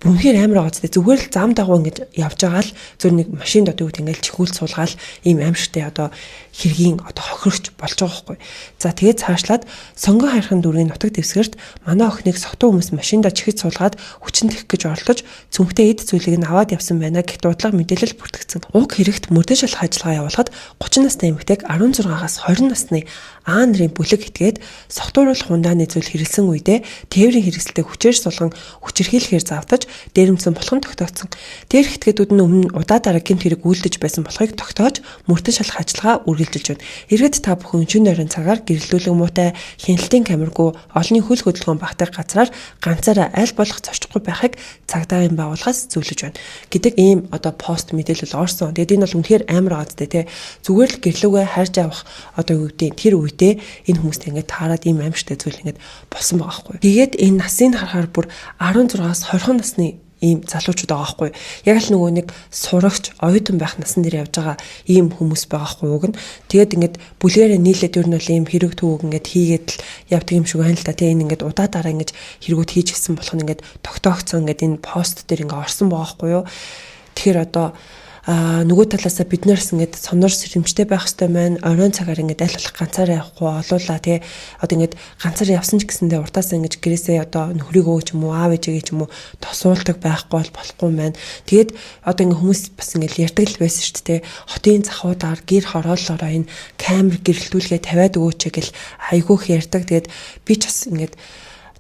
Үнэхээр амар байгаа зү зүгээр л зам дагуу ингэж явж байгаа л зөв нэг машинд одоо үүд ингээл чихүүл суулгаал ийм аимшигтай одоо хэргийн одоо хохирогч болж байгаа байхгүй. За тэгээд цаашлаад сонгоо хайрхан дүүргийн нутаг дэвсгэрт манай охиныг согтуу хүмүүс машинда чихэж суулгаад хүчин тэх гэж оролдож цөмхтэй эд зүйлийг нь аваад явсан байна гэх дуудлага мэдээлэл бүртгэгдсэн. Уг хэрэгт мөрдөн шалах ажиллагаа явуулахад 30 настай эмэгтэйг 16-аас 20 насны А нарын бүлэг итгээд согтууруулах хундааны зүйл хэрэгэлсэн үедээ тээврийн хэрэгсэлтэй хүчээр сулган хүчирхийлэхээр завдаж дээрэмсэн болох нь тогтоогдсон. Дээрх этгээдүүд нь өмнө удаа дараа гэмт хэрэг үйлдэж байсан болохыг тогтоож мөрдөн шалах ажиллагаа үргэлжилж байна. Иргэд та бүхэн шөнө нойрон цагаар гэрэлтүүлэг муутай хяналтын камергүй олонний хөл хөдөлгөөн багтах газраар ганцаараа аль болох зорчихгүй байхыг цагдаагийн байгууллагаас зөвлөж байна гэдэг ийм одоо пост мэдээлэл орсон. Тэгээд энэ бол үнэхээр амар гацтэй те. Зүгээр л гэрлүүгээ харж авах одоо юу гэдэг тэр үедээ энэ хүмүүст ингээд таарад ийм аимшигтай зүйл ингээд болсон байгаа байхгүй. Тэгээд энэ насыг харахаар бүр 16-аас 20 насны ийм залуучууд байгаа байхгүй. Яг л нөгөө нэг сурагч, оюутан байх насны дээр явж байгаа ийм хүмүүс байгаа байхгүй уг нь. Тэгээд ингээд бүлгээрээ нийлээд ер нь бол ийм хэрэг төвөг ингээд хийгээд л явдаг юм шиг байна л да. Тэгээ энэ ингээд удаа дараа ингэж хэрэгүүд хийж гисэн болох нь ингээд тогтоогцсон ингээд энэ пост дээр ингээд орсон байгаа байхгүй юу. Тэгэхээр одоо нөгөө талаасаа бид нарс ингээд сонор сэрэмжтэй байх хэрэгтэй маань оройн цагаар ингээд аль болох ганцаараа явахгүй олуулаа тий одоо ингээд ганцаараа явсан ч гэсэндээ уртаасаа ингээд гэрээсээ одоо нөхрийгөө ч юм уу аав ээжигээ ч юм уу тосуулдаг байхгүй бол болохгүй маань тэгээд одоо ингээд хүмүүс бас ингээд ярьдаг л байсан шүү дээ хотын захуудаар гэр хорооллороо энэ камер гэрэлтүүлгээ тавиад өгөөч гэл айгүйх ярьдаг тэгээд би ч бас ингээд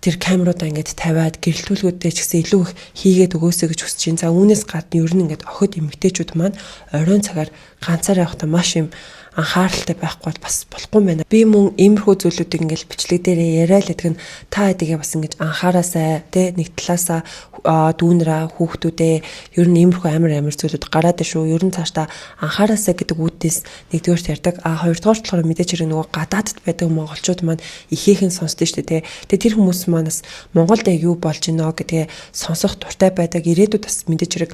тэр камеруудаа ингээд тавиад гэрэлтүүлгүүдтэй ч гэсэн илүү их хийгээд өгөөсэй гэж хүсэж байна. За үүнээс гадна ер нь ингээд охид эмэгтэйчүүд маань оройн цагаар ганцаараа явахдаа маш юм анхааралтай байхгүй бол бас болохгүй байна. Би мөн иймэрхүү зүйлүүдийг ингээд бичлэг дээрээ яриа л гэдэг нь та хэдийгээ бас ингээд анхаараасай тэ нэг талаасаа дүүнраа хүүхдүүдээ ер нь иймэрхүү амар зүйлүүд гараад шүү. Ер нь цаашдаа анхаараасай гэдэг үүднээс нэгдүгээрт ярьдаг. Хоёрдугаарт болохоор мэдээж хэрэг нөгөө гадаадд байдаг монголчууд маань ихээхэн сонсдөө шүү дээ тэ. Тэгээ тэр хүмүүс манаас Монголд юу болж гинэ гэдгээ сонсох дуртай байдаг. Ирээдүйд бас мэдээж хэрэг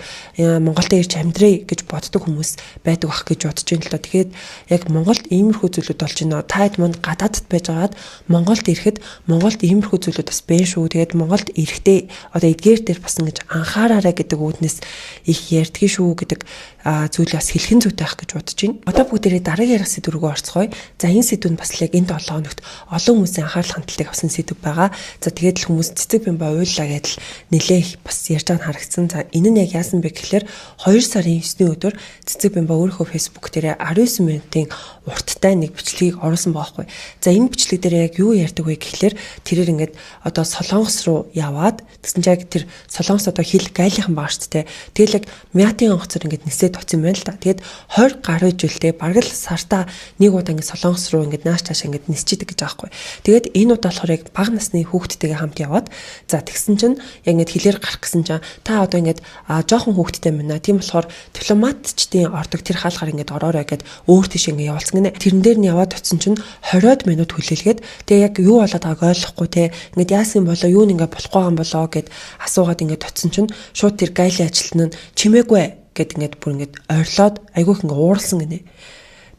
Монголд ирж амьдрий гэж боддог хүмүүс байдаг бах гэж бодож байна л да. Тэгээд яг Монголд иймэрхүү зүйлүүд болж байна. Таад манд гадаадд байжгаад Монголд ирэхэд Монголд иймэрхүү зүйлүүд бас байна шүү. Тэгээд Монголд ирэхдээ одоо эдгээр дээр бас ингэж анхаараарай гэдэг үүднээс их ярьдгийг шүү гэдэг зүйл бас хэлхэн зүйтэй байх гэж бодож байна. Одоо бүгдээрээ дараагийн ярих сэдв рүү орцгоё. За энэ сэдв нь бас яг энэ 7 хоногт олон хүмүүсийн анхаарал хандалтыг авсан сэдв байгаа. За тэгээд л хүмүүс цэцэг бямба уйллаа гэдэл нэлээ их бас ярьж байгаа нь харагдсан. За энэ нь яг яасан бэ гэхээр 2 сарын 9-ний өдөр цэцэг бямба өөрийнхөө Facebook дээрээ 19 минутын урттай нэг бичлэгийг оруулсан байгаа хгүй. За энэ бичлэг дээр яг юу ярьдаг вэ гэхлээр тэрээр ингээд одоо Солонгос руу яваад тэгсэн чинь яг тэр Солонгос одоо хил гайлийнхан байгаа шүү дээ. Тэгэл яг Мятын онгоцоор ингээд нисээд оцсон байна л да. Тэгээд 20 гаруй жилдээ бараг л сартаа нэг удаа ингээд Солонгос руу ингээд нааш тааш ингээд нисчидэг гэж байгаа хгүй. Тэгээд энэ удаа болохоор яг бага насны хүүхдтэйгээ хамт яваад за тэгсэн чинь яг ингээд хилээр гарах гэсэн чинь та одоо ингээд жоохон хүүхдтэй байна. Тийм болохоор дипломатчдын ордог тэр хаалгаар ингээд ороорой гэд өөр тийш ингээд явуулсан гинэ. Тэрэн дээр нь яваад очсон чинь 20 минут хүлээлгээд тэгээ яг юу болоод байгааг ойлгохгүй те ингээд яасан болоо юу нэг ингээд болохгүй юм болоо гэд асуугаад ингээд очсон чинь шууд тэр гайлийн ажилтан нь чимээгүй гэд ингээд бүр ингээд ойрлоод айгүйх ингээд ууралсан гинэ.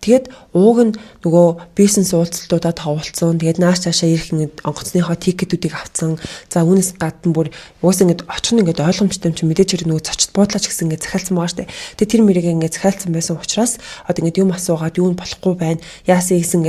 Тэгээд ууг нь нөгөө бизнес уулзалтуудаа тавуулсан. Тэгээд нааш цаашаа ирэх ингээд онгоцныхоо тикетүүдийг авцсан. За үүнээс гадна бүр уус ингээд очих нь ингээд ойлгомжтой юм чи мэдээж хэрэг нөгөө зочд буудлаач гэсэн ингээд захиалсан байгаа штэ. Тэгээд тэр мэрийг ингээд захиалсан байсан учраас одоо ингээд юм асуугаад юу нь болохгүй байна. Яасан ийсэн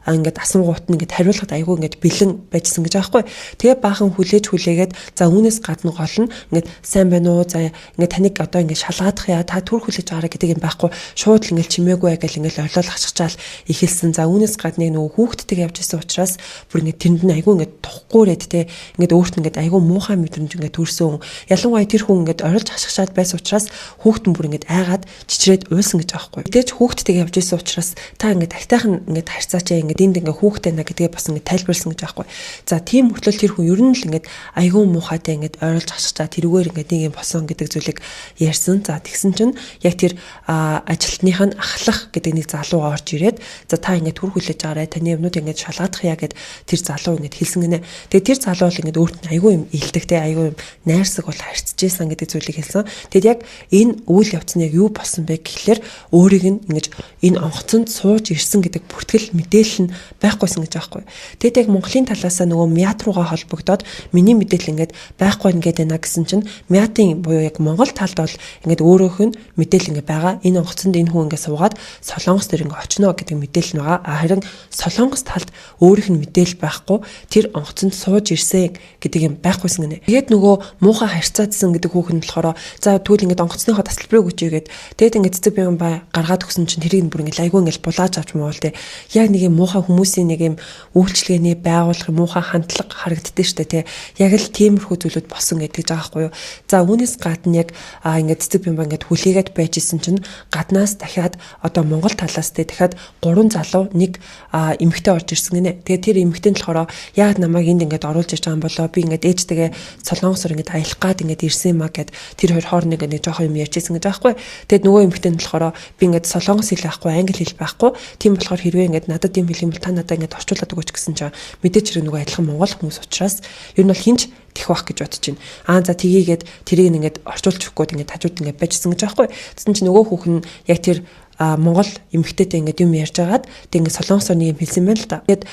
ингээд асуугууд нь ингээд хариулахад айгүй ингээд бэлэн байжсан гэж аахгүй. Тэгээ баахан хүлээгээд за үүнээс гадна гол нь ингээд сайн байна уу? За ингээд таныг одоо ингээд шалгаадах яа та түр хүлээж байгаараа гэдэг юм байхгүй. Шууд л ингээд чимээгүй гэл ингээд ойлол хаччихаал ихэлсэн. За үүнээс гадна нөгөө хүүхдтэйг явж исэн учраас бүр ингээд тэрэнд нь айгүй ингээд тухгүйрээд те ингээд өөрт нь ингээд айгүй муухай мэдрэмж ингээд төрсөн. Ялангуяа тэр хүн ингээд орилж хашгичаад байсан учраас хүүхд нь бүр ингээд айгаад чичрээд уйлсан гэж аахгүй. Мэдээж хүүхдтэйг явж исэн учраас та ингээд ахтайхан ингээд харьцаачаа ингээд энд ингээ хүүхдээ на гэдгээ бас ингээ тайлбарлсан гэж аахгүй. За тийм мөртлөө тэр хүн ер нь л ингээ айгүй муухайтай ингээ ойролж хашчаа тэрүүгээр ингээ нэг юм босон гэдэг зүйлийг ярьсан. За тэгсэн чинь яг тэр ажилтных нь ахлах гэдэг нэг залуу орж ирээд за та ингээ түр хүлээж байгаарай таны юмнууд ингээ шалгаадах яа гэд тэр залуу ингээ хэлсэн гинэ. Тэгээ тэр залуу л ингээ өөрт нь айгүй юм илдэгтэй айгүй юм найрсаг бол харьцажсэн гэдэг зүйлийг хэлсэн. Тэгэд яг энэ үйл явц нь яг юу болсон бэ гэхлээр өөрийг нь ингээ энэ онгоцонд сууж ирсэн гэдэг бүртгэл мэдээлэл нь байхгүйсэн гэж байгаа байхгүй. Тэгэд яг Монголын талаас нөгөө МЯТ руугаа холбогдоод миний мэдээлэл ингээд байхгүй ингээд байна гэсэн чинь МЯТ-ын буюу яг Монгол талд бол ингээд өөрөөх нь мэдээлэл ингээд байгаа. Энэ онгоцонд энэ хүн ингээд суугаад Солонгос дээр ингээд очно гэдэг мэдээлэл байгаа. Харин Солонгос талд өөрийнх нь мэдээлэл байхгүй тэр онгоцонд сууж ирсэн гэдэг юм байхгүйсэн гэнэ. Тэгээд нөгөө муухай харьцаадсан гэдэг хүүхэн болохоор за тэгвэл ингээд онгоцныхоо тасалбарыг өгчээгээд тэгээд ингээд цэцэг бян бай гаргаад өгсөн чинь тэрийг бүр ингээд айгүй ингээд булааж авч муул те. Яг нэг юм муухай хүмүүсийн нэг юм үйлчлэгээний байгууллага муухай хандлага харагддээ штэ те. Яг л тиймэрхүү зүйлүүд болсон гэдэг жаа байхгүй юу. За үүнээс гадна яг ингээд цэцэг бян бай ингээд хүлээгээд байж исэн чинь гаднаас дахиад одоо Монгол талаас те дахиад 3 залуу нэг эмэгтэй орж ирсэн гинэ. Тэгээд тэр эмэгтэй нь болохоор яг намайг энд ингээд оруулж ирж байгаа юм болоо би ингээд ээжтэйгээ Солонгосоор ингээд аялах гад ингээд ирсэн юмаа гэд тэр хоёр хооронд ингээд нэг жоохон юм ярьчихсан гэж байхгүй. Тэгээд нөгөө эмэгтэй нь болохоор би ингээд Солонгос хэл байхгүй англи хэл байхгүй. Тийм болохоор хэрвээ ингээд надад юм хэлэх юм бол та надад ингээд орчуулад өгөөч гэсэн чинь мэдээч хэрэг нөгөө адилхан монгол хүмүүс учраас ер нь бол хинч тэх бах гэж бодож байна. За тгийгээд тэрийг ингээд орчуулж өгөхгүй ингээд хажууд ингээд байжсэн гэж байхгүй. Тэгсэн чинь нөгөө хүүхэн яг тэр Монгол эмэгтэйтэй ингээд юм ярьж агаад тэг ингээд солонгосоор нэг юм хэлсэн байна л да. Тэгээд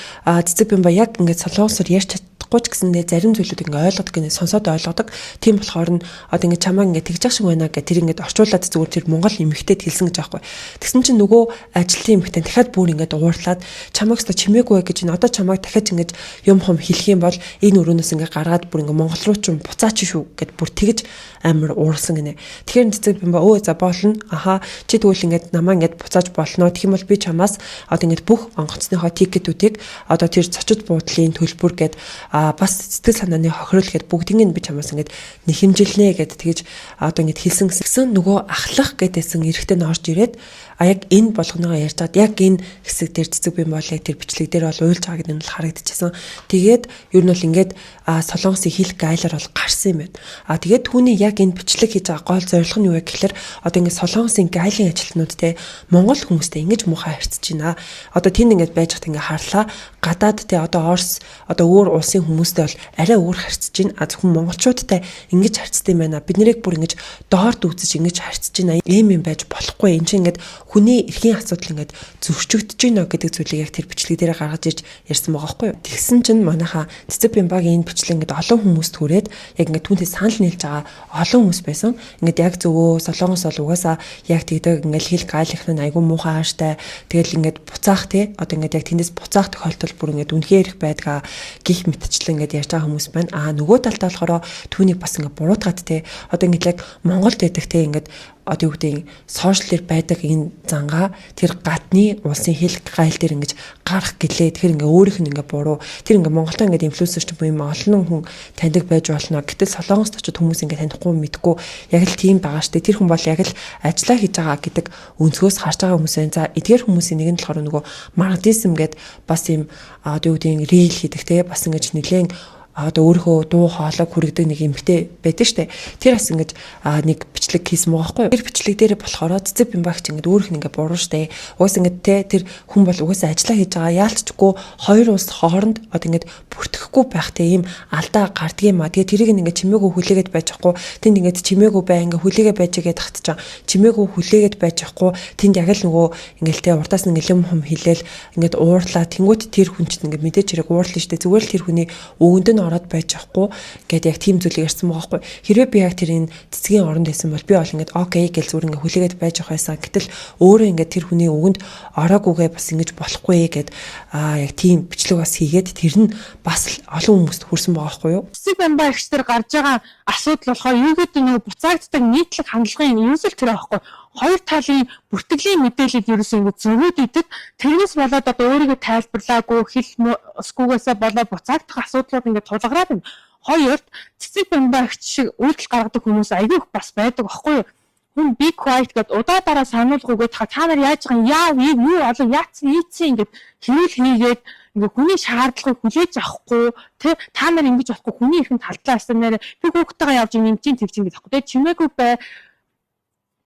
цэцэг бян бай яг ингээд солонгосоор ярьж чадахгүй ч гэсэндээ зарим зүйлүүд ингээд ойлгодог гэнэ сонсоод ойлгодог. Тийм болохоор нь одоо ингээд чамаа ингээд тэгж ах шиг байна гэх тэр ингээд орчуулад зүгээр тэр Монгол эмэгтэйд хэлсэн гэж аахгүй. Тэгсэн чинь нөгөө ажилтны эмэгтэй дахиад бүр ингээд уурлаад чамаагс та чимээгүй гэж энэ одоо чамааг дахиад ингээд юм хом хэлэх юм бол энэ өрөөнөөс ингээд гаргаад бүр ингээд Монгол руу ч буцаач шүү гэд бүр тэгж амар уурсан гинэ. Тэгэхээр цэцэг бян бай өө за болно. Аха чи тэгвэл ингээд намаа ингээд буцааж болно. Тэгэх юм бол би чамаас одоо ингээд бүх онгоцныхоо тикетүүдийг одоо тэр цочид буудлын төлбөр гээд бас сэтгэл санааны хохирол гээд бүгдийг нь би чамаас ингээд нэхэмжилнэ гэд тэгж одоо ингээд хэлсэн гэсэн нөгөө ахлах гэдээсэн эрэхтэй нь орж ирээд яг энэ болгоноогоо ярьж чад яг энэ хэсэг дээр цэцэг бян бай тэр бичлэг дээр бол уйлж байгаа гэдэг нь харагдчихсан. Тэгээд ер нь бол ингээд солонгосын хэл гайлаар бол гарсан юм байна. Тэгээд түүний яг энэ бичлэг хийж байгаа гол зорилго нь юу вэ гэхээр одоо ингээд солонгосын гайлын ажилтнууд те Монгол хүмүүстэй ингэж муухай харьцаж байна. Одоо тэнд ингээд байж хат ингээд харлаа гадаад те одоо Орос одоо өөр улсын хүмүүстэй бол арай өөр харьцаж байна. Зөвхөн монголчуудтай ингэж харьцдаг юм байна. Бид нэрийг бүр ингэж доорд үзэж ингэж харьцаж байна. Ийм юм байж болохгүй. Энд чинь ингээд хүний эрхийн асуудал ингээд зөрчигдөж байна гэдэг зүйлийг яг тэр бичлэг дээр гаргаж ирж ярьсан байгаа байхгүй юу. Тэгсэн чинь манайха цэцэг бян байгийн энэ бичлэг ингээд олон хүмүүст хүрээд яг ингээд түүнтэй санал нийлж байгаа олон хүмүүс байсан. Ингээд яг зөвөө солонгос бол угаасаа яг тэгдэг ингээд хэл гайлах нь айгүй муухай ааштай. Тэгэл ингээд буцаах те одоо ингээд яг тэндээс буцаах тохиолдол бүр ингээд үнхээр их байдгаа гих мэтчлэн ингээд ярьж байгаа хүмүүс байна. Нөгөө талдаа болохоор түүнийг бас ингээд буруутгаад те одоо ингээд яг Монголд байдаг те ингээд одоо юу гэдэг сошиалэр байдаг энэ зангаа тэр гадны улсын хэл гайл дээр ингэж гарах гэлээ тэр ингээ өөрийнх нь ингээ буруу тэр ингээ Монголтой ингээ инфлюенсерч буюу олон хүн таньдаг байж болно. Гэтэл солонгост очиод хүмүүс ингээ танихгүй мэдгүй яг л тийм байгаа штэ. Тэр хүн бол яг л ажиллаа хийж байгаа гэдэг өнцгөөс харж байгаа хүмүүс байна. За эдгээр хүмүүсийн нэг нь болохоор нөгөө маркетизм гээд бас юм одоо юу гэдэг рил хийдэг те бас ингэж нэлээд одоо өөрийнхөө дуу хоолой хүргэдэг нэг эмэгтэй байдаг штэ. Тэр бас ингэж нэг бичлэг хийсэн байгаа байхгүй юу? Тэр бичлэг дээр болохоор цэцэг бян багч ингэж өөрөх нь ингэ буруу штэ. Уус ингэ тэр хүн бол угаасаа ажиллаа хийж байгаа яалтчгүй хоёр улс хооронд одоо ингэ бүртгэхгүй байхтай ийм алдаа гардаг юм а. Тэгээ тэрийг ингэ чимээгүй хүлээгээд байж байхгүй. Тэнд ингэ чимээгүй бай ингэ хүлээгээ байж гээд тахтаж чимээгүй хүлээгээд байж байхгүй. Тэнд яг л нөгөө ингээл те урдаас нь нэлэм хум хилээл ингэ уурлаа. Тэнгүүт тэр хүн чинь ингэ мэдээж хэрэг уурлаа штэ. Зүгээр л тэр хүний өвөнд нь ороод байж ахгүй гэд яг тийм зүйлийг ярьсан байгаа байхгүй. Хэрвээ би яг тэр энэ цэцгийн оронд байсан бол би бол ингээд окей гэж зүгээр ингээд хүлээгээд байж ах байсан. Гэтэл өөрөө ингээд тэр хүний өвөнд ороогүй бас ингэж болохгүй гэд яг тийм бичлэг бас хийгээд тэр нь бас олон хүмүүст хүрсэн байгаа байхгүй юу. Цэцэг бян бай ихчдэр гарч байгаа асуудал болохоор юу гэдэг нэг буцаагддаг нийтлэг хандлагын ерөөсөл тэр аахгүй. Хоёр талын бүртгэлийн мэдээлэл ерөөсөө ингэ зөвөд идэг. Тэрнээс болоод одоо өөрийгөө тайлбарлаагүй хэл скуугаасаа болоод буцаагдах асуудлууд ингэ тулгараад байна. Хоёрт цэцэг бян бай шиг үйлдэл гаргадаг хүмүүс айгүй их бас байдаг аахгүй юу. Хүн be quiet гэдэг удаа дараа сануулгүйгээд та нар яаж байгаа юм юу олон яатсан ийцэн ингэ хэрүүл хийгээд ингээ хүний шаардлагыг хүлээж авахгүй тэ та нар ингэж болохгүй хүний ихэн талдлаа аснаар би хүүхдтэйгээ явж нэмчин тэгчин гэж аахгүй тэ чимээгүй бай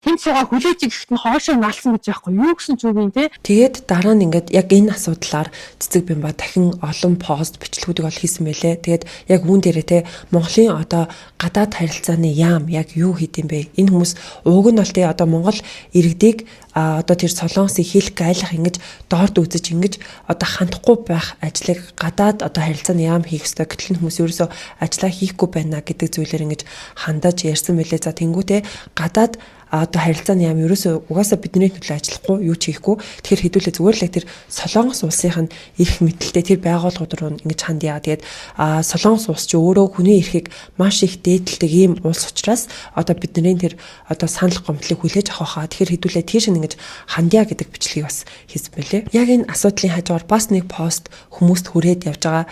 тэнд суугаа хүлээж ирэхэд нь хоошоо налсан гэж яахгүй юу гэсэн ч үг юм те. Тэгээд дараа нь ингээд яг энэ асуудлаар Цэцэг Бямба дахин олон пост бичлэгүүдийг ол хийсэн байлээ. Тэгээд яг үүн дээрээ те Монголын одоо гадаад харилцааны яам яг юу хийдэм бэ? Энэ хүмүүс уг нь бол те одоо Монгол иргэдийг одоо тэр Солонгосыг хийх гайлах ингэж доорд үзэж ингэж одоо хандахгүй байх ажлыг гадаад одоо харилцааны яам хийх ёстой. Гэтэл хүмүүс ерөөсөө ажлаа хийхгүй байна гэдэг зүйлээр ингэж хандаж ярьсан байлээ. За тэнгуүтэй гадаад одоо харилцааны яам ерөөсөө угаасаа бидний төлөө ажиллахгүй юу ч хийхгүй. Тэгэхээр хэдүүлээ зүгээр л тэр Солонгос улсын эрх мэдэлтэй тэр байгууллагууд руу ингэж хандъя. Тэгээд Солонгос улс ч өөрөө хүний эрхийг маш их дээдэлдэг ийм улс учраас одоо бидний тэр одоо санал гомдлыг хүлээж авах хаа. Тэгэхээр хэдүүлээ тийш ингэж хандъя гэдэг бичлэгийг бас хийсэн байлээ. Яг энэ асуудлын хажуугаар бас нэг пост хүмүүст хүрээд явж байгаа.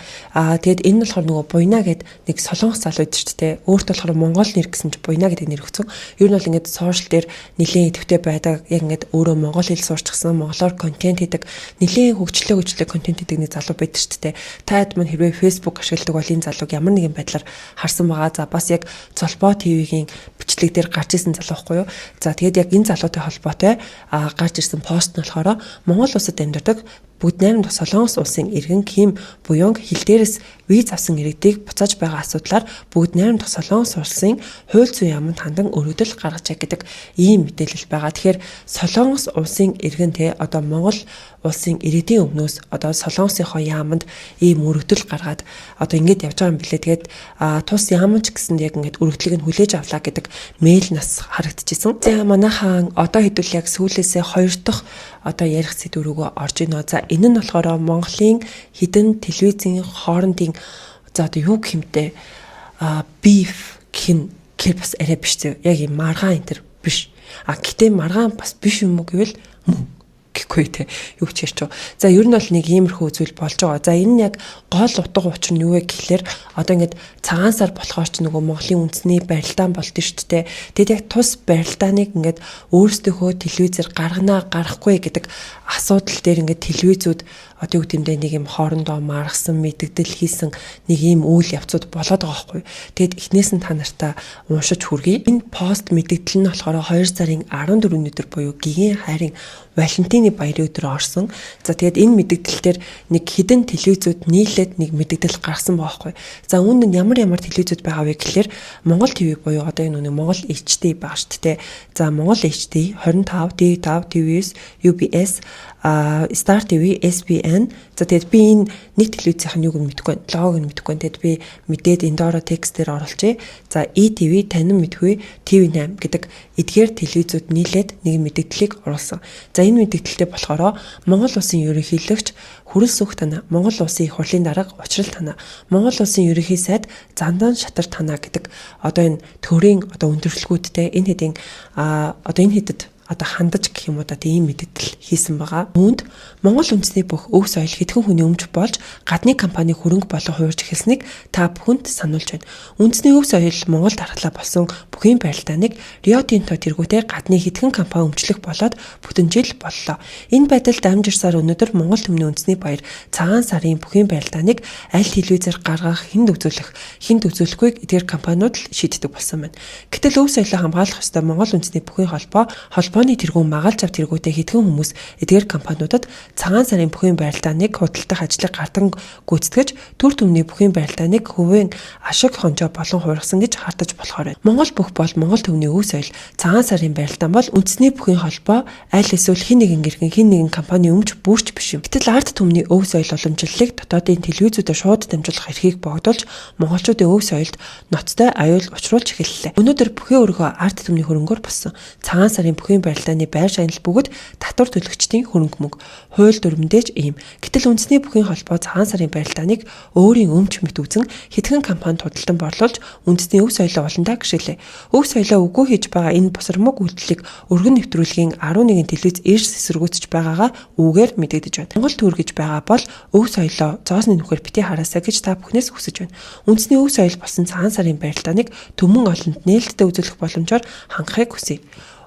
Тэгээд энэ нь болохоор нөгөө Буйна гэдэг нэг Солонгос залуу байдаг шүү дээ. Өөрт болохоор Монгол нэр гэсэн чи Буйна гэдэг нэр өгсөн. Ер нь бол ингэж сошиал дээр нэлийн идэвхтэй байдаг. Яг ингээд өөрөө монгол хэл суурчсан, монголоор контент хийдэг, нэлийн хөгжлөө контент хийдэг нэг залуу байдаг шүү дээ. Таад мань хэрвээ Facebook ашигладаг бол энэ залууг ямар нэгэн байдлаар харсан байгаа. За бас яг Золбоо ТV-гийн бичлэг дээр гарч ирсэн залуу байхгүй юу? За тэгээд яг энэ залуутай холбоотой гарч ирсэн пост нь болохоор Монгол улсад амьдардаг бүгд 8 дахь Солонгос улсын иргэн Ким Буёнг хил дээрээс виз авсан иргэдийг буцааж байгаа асуудлаар бүгд 8 дахь Солонгос улсын хууль зүйн яамд хандан өргөдөл гаргажээ гэдэг ийм мэдээлэл байгаа. Тэгэхээр Солонгос улсын иргэн те одоо Монгол улсын иргэдийн өмнөөс одоо Солонгосынхоо яамд ийм өргөдөл гаргаад одоо ингэж явж байгаа юм билээ. Тэгээд тус яамч гэсэнд яг ингэж өргөдлийг нь хүлээж авлаа гэдэг мэйл нас харагдчихсан. За манайхан одоо хэдүүл яг сүүлээсээ 2 дахь одоо ярих сэдв рүүгээ орж ийнө. За энэ нь болохоор Монголын хідэн телевизийн хоорондын за одоо юу гэмтэй beef гэр бас арай биш зөө. Яг юм маргаан энэ төр биш. Гэтээ маргаан бас биш юм уу гэвэл гэхгүй те юу ч ярьч. За ер нь бол нэг иймэрхүү зүйл болж байгаа. За энэ нь яг гол утга учир нь юу вэ гэхлээр одоо ингээд цагаан сар болохоор ч нөгөө Монголын үндэсний барилдаан болд нь шүү дээ. Тэгэд яг тус барилдааныг ингээд өөрсдийнхөө телевизээр гаргана гарахгүй гэдэг асуудал дээр ингээд телевизүүд одоо юу гэмдэ нэг юм хоорондоо маргасан мэддэл хийсэн нэг ийм үйл явцуд болоод байгаа байхгүй. Тэгэд эхнээс нь та нартай уншиж хүргэе. Энэ пост мэддэл нь болохоор 2 сарын 14 өдөр буюу Гигийн хайрын Валентины баярын өдөр орсон. За тэгээд энэ мэддэл дээр нэг хідэн телевизүүд нийлээд нэг мэддэл гаргасан байгаа байхгүй. За үүнд нь ямар телевизүүд байгаа вэ гэхлээр Монгол ТV буюу одоо энэ нэг Монгол HD байгаа шүү дээ. За Монгол HD 25, D5, TVS, UBS, Star TV, SBN. За тэгээд би энэ нэг телевизийнх нь юуг нь мэдэхгүй байна. Логог нь мэдэхгүй байна. Тэгэд би мэдээд энэ доороо текст дээр оруулчихъя. За ETV танин мэдгүй TV8 гэдэг эдгээр телевизүүд нийлээд нэг мэдээллийг оруулсан. За энэ мэдээлэлтэй болохоор Монгол улсын ерөнхийлөгч Хүрэл Сүх танаа, Монгол улсын их хурлын дарга Учрал танаа, Монгол улсын ерөнхий сайд Зандан Шатар танаа гэдэг одоо энэ төрийн одоо өндөрлгүүдтэй энэ хэдийн одоо энэ хэдэд одоо хандаж гэх юм уу да ийм мэдээлэл хийсэн байгаа. Үүнд Монгол үндэсний бүх өв соёл хэдхэн хүний өмч болж гадны компани хөрөнгө болон хуурж эхэлсэнийг та бүхэнд сануулж байна. Үндэсний өв соёл Монгол дархлаа болсон бүхий барилдааныг Рио Тинто тэргүүтэй гадны хэдхэн компани өмчлөх болоод бүтэн жил боллоо. Энэ байдалд дамжирсаар өнөөдөр Монгол төмний үндэсний баяр цагаан сарын бүхий барилдааныг аль телевизээр гаргах хинд үзүүлэхгүйг эдгээр компаниуд л шийддэг болсон байна. Гэтэл өв соёлоо хамгаалах ёстой Монгол үндэсний бүхий холбооны тэргүүн магаалж ав тэргүүтэй хэдхэн хүмүүс эдгээр компаниудад цагаан сарын бүхий барилдааныг худалдах ажлыг гардан гүйцэтгэж төр төмний бүхий барилдааныг хувийн ашиг хонжоо болон хуургасан гэж хартаж болохоор байна. Монгол бүх бол Монгол төмний өв соёл цагаан сарын барилдаан бол үндэсний бүхий холбоо аль эсвэл хэн нэгэн компани өмч бүрч биш юм. Гэтэл ард төмний өв соёл уламжлалыг дотоодын телевизүүдэд шууд дамжуулах эрхийг богдуулж монголчуудын өв соёлд ноцтой аюул учруулж эхэллээ. Өнөөдөр бүхий өргөө ард төмний хөрөнгөөр болсон цагаан сарын бүхий барилдааны байр шагнал бүгд татвар төлөгчдийн хөрөнгө мөнгө, хууль дүрмдээж ийм. Гэтэл үндэсний бүхий холбоо цагаан сарын барилдааныг өөрийн өмч мэт үзэн хэдхэн компанид худалдан борлуулж үндэсний өв соёлоо уландаа гიშгэлээ. Өв соёлоо үгүй хийж байгаа энэ босромог үйлдэлийг өргөн нэвтрүүлгийн 11 телевиз эрс эсэргүүцэж байгаагаа үүгээр мэдэгдэж байна. Монгол төр гэж байгаа бол өв соёлоо зоосны нүхээр бити хараасаа гэж та бүхнээс хүсэж байна. Үндэсний өв соёл болсон цагаан сарын барилдааныг төмөн олонд нээлттэй үзүүлэх боломжоор хангахыг хүсье.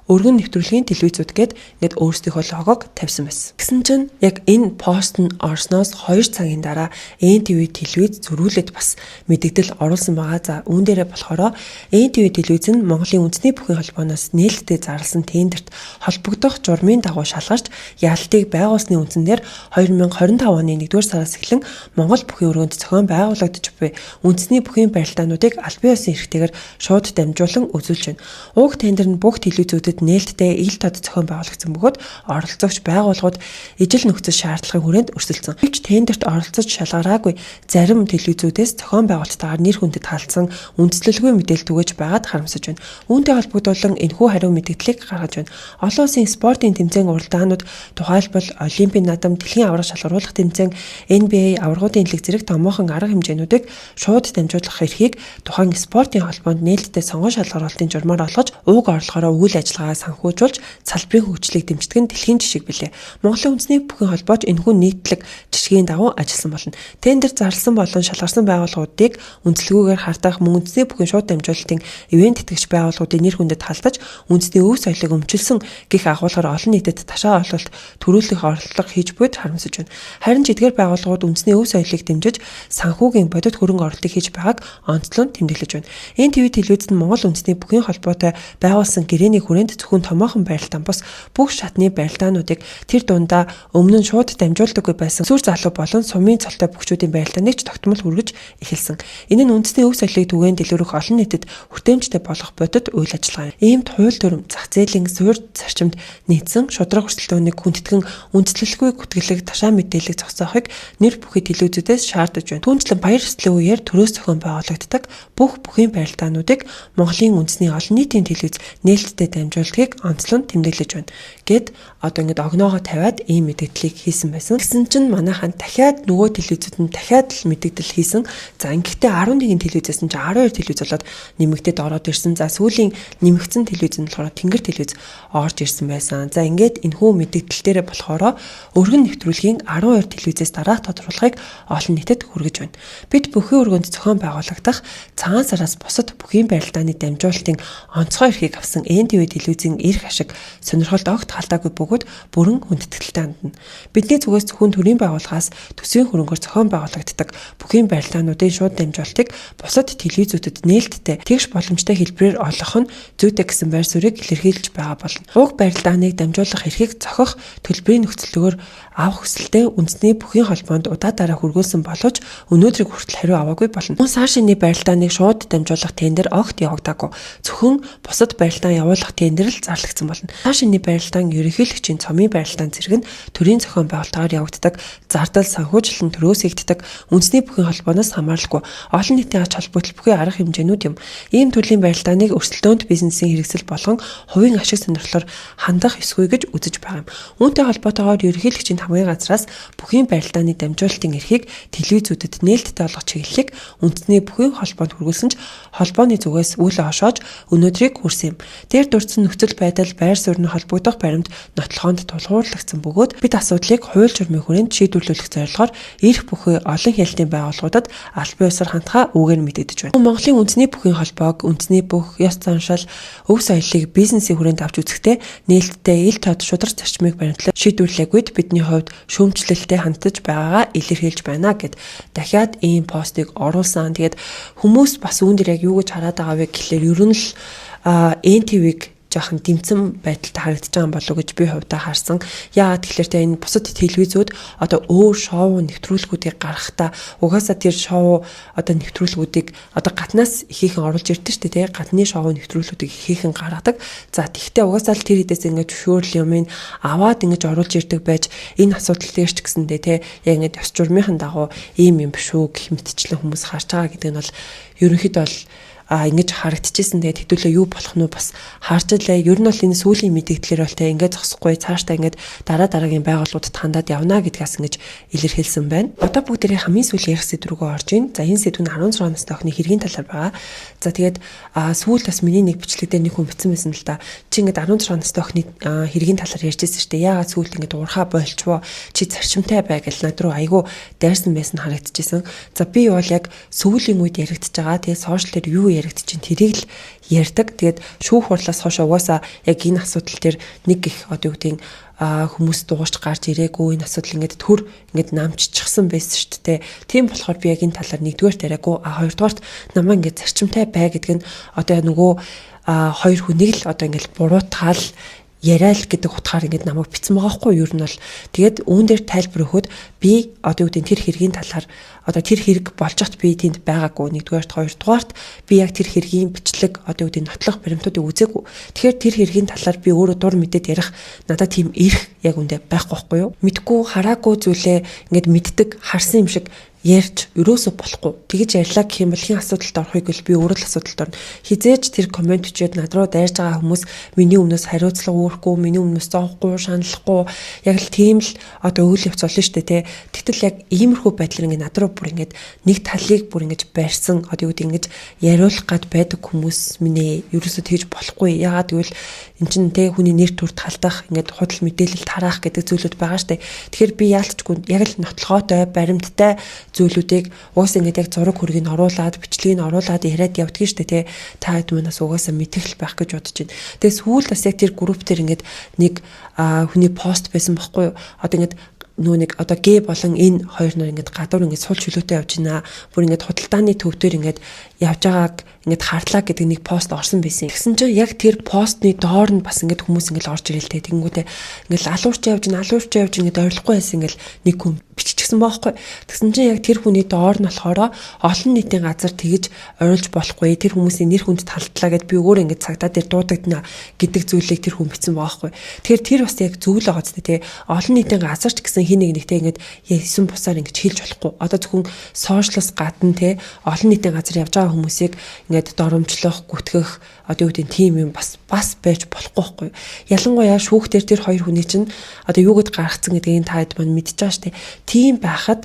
өргөн нэвтрүүлгийн телевизүүд гээд ингээд өөрсдийнхөө логог тавьсан байсан. Гэсэн чинь яг энэ пост нь орсноос 2 цагийн дараа NTV телевиз зөрүүлээд бас мэдээлэл оруулсан байгаа. За үүн дээрээ болохоор NTV телевиз нь Монголын үндэсний бүхий холбооноос нээлттэй зарласан тендерт холбогдох журмын дагуу шалгарч яалтыг байгуулсны үндсээр 2025 оны 1-р сараас эхлэн Монгол бүхий өрөөнд зохион байгуулагдаж буй үндэсний бүхий барилдаануудыг аль бие усны эрхтэйгээр шууд дамжуулан үзүүлж байна. Уг тендер нь бүх телевизүүдэд нээлттэй ил тод зохион байгуулагдсан бөгөөд оролцогч байгууллагууд ижил нөхцөл шаардлагын хүрээнд өрсөлдсөн. Гэвч тендерт оролцож шалгараагүй зарим телевизүүдээс зохион байгуулалттайгаар нэр хүндэд халдсан үндэслэлгүй мэдээлэл түгэж байгаад харамсаж байна. Үүнтэй холбогдуулан энэхүү хариу мэдээллийг гаргаж байна. Олон улсын спортын тэмцээн уралдаанууд тухайлбал Олимпийн наадам, дэлхийн аврах шалгаруулах тэмцээн, NBA аваргуудын лиг зэрэг томоохон арга хэмжээнүүдийг шууд дамжуулах эрхийг тухайн спортын холбоонд нээлттэй сонгон шалгаруулалтын журмаар олгож, уг орлогоороо үйл ажиллагаагаа санхүүжүүлж, салбарын хөгжлийг дэмждэг нь дэлхийн жишг билээ. Монголын үндэсний бүхий холбооч энэхүү нийтлэг жишгийн дагуу ажилласан болно. Тендер зарласан болон шалгарсан байгууллагуудыг үндэслэгүүгээр хардах, мөн үндэсний бүхий шууд дамжуулалтын ивент тэтгэгч байгууллагуудын нэр хүндэд халдаж, үндэсний өв соёлыг өмчилсөн гэх агуулгаар олон нийтэд ташаа ололт төрүүлэх орлого хийж буйд харамсаж байна. Харин ч эдгээр байгууллагууд үндэсний өв соёлыг дэмжиж, санхүүгийн бодит хөрөнгө оруулалтыг хийж байгааг онцлон тэмдэглэж байна. NTV телевизэд нь Монгол үндэсний бүхий холбоотой байгуулсан гэрээний хүрээнд зөвхөн томоохон барилдаан бус бүх шатны барилдаануудыг тэр дундаа өмнө нь шууд дамжуулдаггүй байсан сүр залуу болон сумын цолтой бүгчүүдийн барилдааныг ч тогтмол хүргэж эхэлсэн. Энэ нь үндэсний өв соёлыг түгээн дэлгэрэх олон нийтэд хүртээмжтэй болох бодит үйл ажиллагаа юм. Иймд хууль дүрм, зах зээлийн суурь зарчимд нийцсэн шудраг өрсөлдөөнийг хүндэтгэн үндэслэлгүй гүтгэлэг ташаа мэдээлэл зогсоохыг нэр бүхий телевизүүдээс шаардаж байна. Түүнчлэн баяр ёслолын үеэр төрөөс зохион байгуулагддаг бүх бүхий барилдаануудыг Монголын үндэсний олон нийтийн телевиз нээлттэй дамжуулдгийг онцлон тэмдэглэж байна. Гэт одоо ингээд огноогоо тавиад ийм мэдээллийг хийсэн байсан. Гэсэн чинь манайхан дахиад нөгөө телевизүүд нь дахиад л мэдээлэл хийсэн. За ингээд 11 телевизээс нь 12 телевиз болоод нэмэгдээд ороод ирсэн. За сүүлийн нэмэгдсэн телевиз нь болохоор Тэнгэр телевиз орж ирсэн байсан. За ингээд энэхүү мэдээлэл дээрээ болохоор өргөн нэвтрүүлгийн 12 телевизээс дараах тодорхойлогыг олон нийтэд хүргэж байна. Бид бүхий өргөнд зохион байгуулагдах цагаан сараас бусад бүхий барилдааны дамжуулалтын онцгой эрхийг авсан NTV телевизийн эрх ашиг сонирхолд огт халдаагүй бөгөөд бүрэн хүндэтгэлтэй хандна. Бидний зүгээс зөвхөн төрийн байгууллагаас төсвийн хөрөнгөөр зохион байгуулагддаг бүхий барилдаануудын шууд дамжуулалтыг бусад телевизүүдэд нээлттэй тэгш боломжтой хэлбэрээр олгох нь зүйтэй гэсэн байр суурийг илэрхийлж байгаа болно. Уг барилдааныг дамжуулах эрхийг зохих төлбөрийн нөхцөлөөр авах хүсэлтэй үндэсний бүхий холбоонд удаа дараа хүргүүлсэн боловч өнөөдрийг хүртэл хариу аваагүй болно. Мөн сар шинийн барилдааныг шууд дамжуулах тендер огт явагдаагүй. Зөвхөн бусад барилдаан явуулах тендер л зарлагдсан болно. Сар шинийн барилдаан ерөнхийлөгчийн цомын барилдаан зэрэг нь төрийн зохион байгуулалтаар явагддаг, зардал санхүүжилтэн төрөөс хийгддэг, үндэсний бүхий холбооноос хамааралгүй олон нийтийн ач холбогдол бүхий арга хэмжээнүүд юм. Ийм төрлийн барилдааныг өрсөлдөөнд бизнесийн хэрэгсэл болгон хувийн ашиг сонирхлоор хандах ёсгүй гэж үзэж байгаа юм. Үүнтэй холбоотойгоор ерөнхийлөгчийн хамгийн газраас бүхий барилдааны дамжуулалтын эрхийг телевизүүдэд нээлттэй олгох чиглэлийг үндэсний бүхий холбоонд хүргүүлсэн ч холбооны зүгээс үл хошоож өнөөдрийг хүрсэн юм. Дээр дурдсан нөхцөл байдал байр суурьны холбогдох баримт нотлохоонд тулгуурлагдсан бөгөөд бид асуудлыг хууль журмын хүрээнд шийдвэрлэх зорилгоор эрх бүхий олон хяналтын байгууллагуудад аль бие усаар хандхаа үгээр мэдэгдэж байна. Монголын үндэсний бүхий холбоог үндэсний бүх ёс заншил, өв соёлыг бизнесийн хүрээнд авч үзэхдээ нээлттэй ил тод шудраг зарчмыг баримтлан шийдвэрлээгүйд бидний хувьд шүүмжлэлтэй хандаж байгаагаа илэрхийлж байна гэд дахиад ийм постыг оруулсан. Тэгээд хүмүүс бас үүн дээр яг юу гэж хараад байгаа вэ гэхлээр ер нь л NTV-г жоохон дэмцэн байдалтай харагдаж байгаа болов уу гэж би хувьдаа харсан. Яагаад тэгэхээр тэ энэ бусад телевизүүд одоо өөр шоу нэвтрүүлгүүдийг гаргахдаа угаасаа тэр шоу одоо нэвтрүүлгүүдийг одоо гаднаас ихээхэн оруулж ирдэг шүү дээ, тэ гадны шоу нэвтрүүлгүүдийг ихээхэн гаргадаг. За тэгвэл угаасаа л тэр хэдээс ингэж зөвшөөрөл юм аваад ингэж оруулж ирдэг байж энэ асуудал дээр ч гэсэндээ тэ яг ингэж ёс журмынхан дагуу ийм юм биш үү гэх мэтчлэн хүмүүс харж байгаа гэдэг нь бол ерөнхийдөө бол ингэж харагдчихсэн. Тэгээд хэдүүлээ юу болох нь бас харж илээ. Ер нь бол энэ сүүлийн мэдээлэлээр бол тэ ингэж зогсохгүй цаашдаа ингэж дараагийн байгууллагуудад хандаад явна гэдгээс ингэж илэрхийлсэн байна. Одоо бүгдээрээ хамгийн сүүлийн ярих сэдв рүү орж ийн. За энэ сэдв нь 16 настай охины хэргийн талаар байгаа. За тэгээд сүүл бас миний нэг бичлэг дээр нэг хүн бичсэн байсан л да. Чи ингэж 16 настай охины хэргийн талаар ярьжсэн шүү дээ. Яагаад сүүлд ингэж уурхаа болчвоо? Чи зарчимтай бай гэж над руу айгүй дайрсан байсан харагдчихсэн. За би бол яг сүүлийн үед яригдчихэж байгаа. Тэгээд сошиал дээр юу яригдчихээн тэрийг л ярьдаг. Тэгээд шүүх хурлаас хойш угаасаа яг энэ асуудал дээр нэг их одоо юу гэдэг хүмүүс дуурч гарч ирээгүй, энэ асуудал ингээд төр ингээд намччихсан байсан шүү дээ. Тийм болохоор би яг энэ талаар нэгдүгээр яриаггүй, хоёрдугаарт намаа ингээд зарчимтай бай гэдэг нь одоо нөгөө хоёр хүнийг л одоо ингээд буруутгаал яриад гэдэг утгаар ингээд намайг битсэн байгаа хгүй юу. Ер нь бол тэгээд үүн дээр тайлбар өгөхөд би одоо юу гэдэг тэр хэргийн талаар одоо тэр хэрэг болж хат би тэнд байгаагүй нэгдүгээрт, хоёрдугаарт би яг тэр хэргийн бичлэг одоо юу гэдэг нотлох баримтуудыг үзээгүй. Тэгэхээр тэр хэргийн талаар би өөрөө дур мэдээд ярих надад тийм эрх яг үндэ байхгүй байхгүй юу. Мэдгүй хараагүй зүйлээ ингээд мэддэг харсан юм шиг ярьж ерөөсө болохгүй. Тэгэж ярьлаа гэх юм бол хин асуудалд орохыг л би өөрөө л асуудалд орно. Хизээж тэр комент бичээд над руу дайрж байгаа хүмүүс миний өмнөөс хариуцлага өөрөхгүй, миний өмнөөс зоохгүй, шаналхгүй яг л тийм л одоо үйл явц болно шүү дээ, тэ. Тэгтэл яг иймэрхүү байдлаар ингээд над руу бүр ингээд нэг талыг бүр ингэж барьсан одоо юу гэдэг ингэж яриулах гад байдаг хүмүүс минь ерөөсө тэгж болохгүй. Яагаад гэвэл эн чин тэ хүний нэр төрд халдах ингээд худал мэдээлэл тараах гэдэг зүйлүүд байгаа шүү дээ. Тэгэхээр би яалтчгүй яг л нотлогоотой, баримттай зүйлүүдийг угаасаа ингээд яг зураг хүргийг нь оруулаад, бичлэгийг нь оруулаад яриад явдаг шүү дээ, тэ. Та хэд манаас угаасаа мэтгэл байх гэж бодож байна. Тэгээ сүүл бас яг тэр групп дээр ингээд нэг хүний пост байсан байхгүй юу? Одоо ингээд нэг одоо гээ болон энэ хоёр нар ингээд гадуур ингээд сул чөлөөтэй явж байна. Бүр ингээд худалдааны төв дээр ингээд явж байгааг ингээд харлаа гэдэг нэг пост орсон байсан. Тэгсэн чинь яг тэр постны доор нь бас ингээд хүмүүс ингээд орж ирэлтэй. Тэгэнгүүтээ ингээд алуурч явж ингээд ойрлохгүй байсан ингээд нэг хүн биччихсэн байхгүй. Тэгсэн чинь яг тэр хүний доор нь болохоор олон нийтийн газар тэгж ойрлж болохгүй. Тэр хүмүүсийн нэр хүнд талтлаа гэд би өөрөө ингээд цагдаа дээр дуудагдана гэдэг зүйлийг тэр хүн бичсэн байхгүй. Тэгэхээр тэр бас яг зөв л байгаа ч тий. Олон нийтийн газар ч гэсэн хин нэг нэгтэй ингээд яйсэн бусаар ингэж хэлж болохгүй. Одоо зөвхөн сошиалс гадна тий олон нийтийн газар явж байгаа хүмүүсийг ингээд доромжлох, гүтгэх одоо юу гэдэг тийм юм бас байж болохгүй байхгүй. Ялангуяа шүүхтэр тэр хоёр хүний чинь одоо юугэд гаргацсан гэдгийг та хэд мань мэдчихэж байгаа шүү дээ. Тийм байхад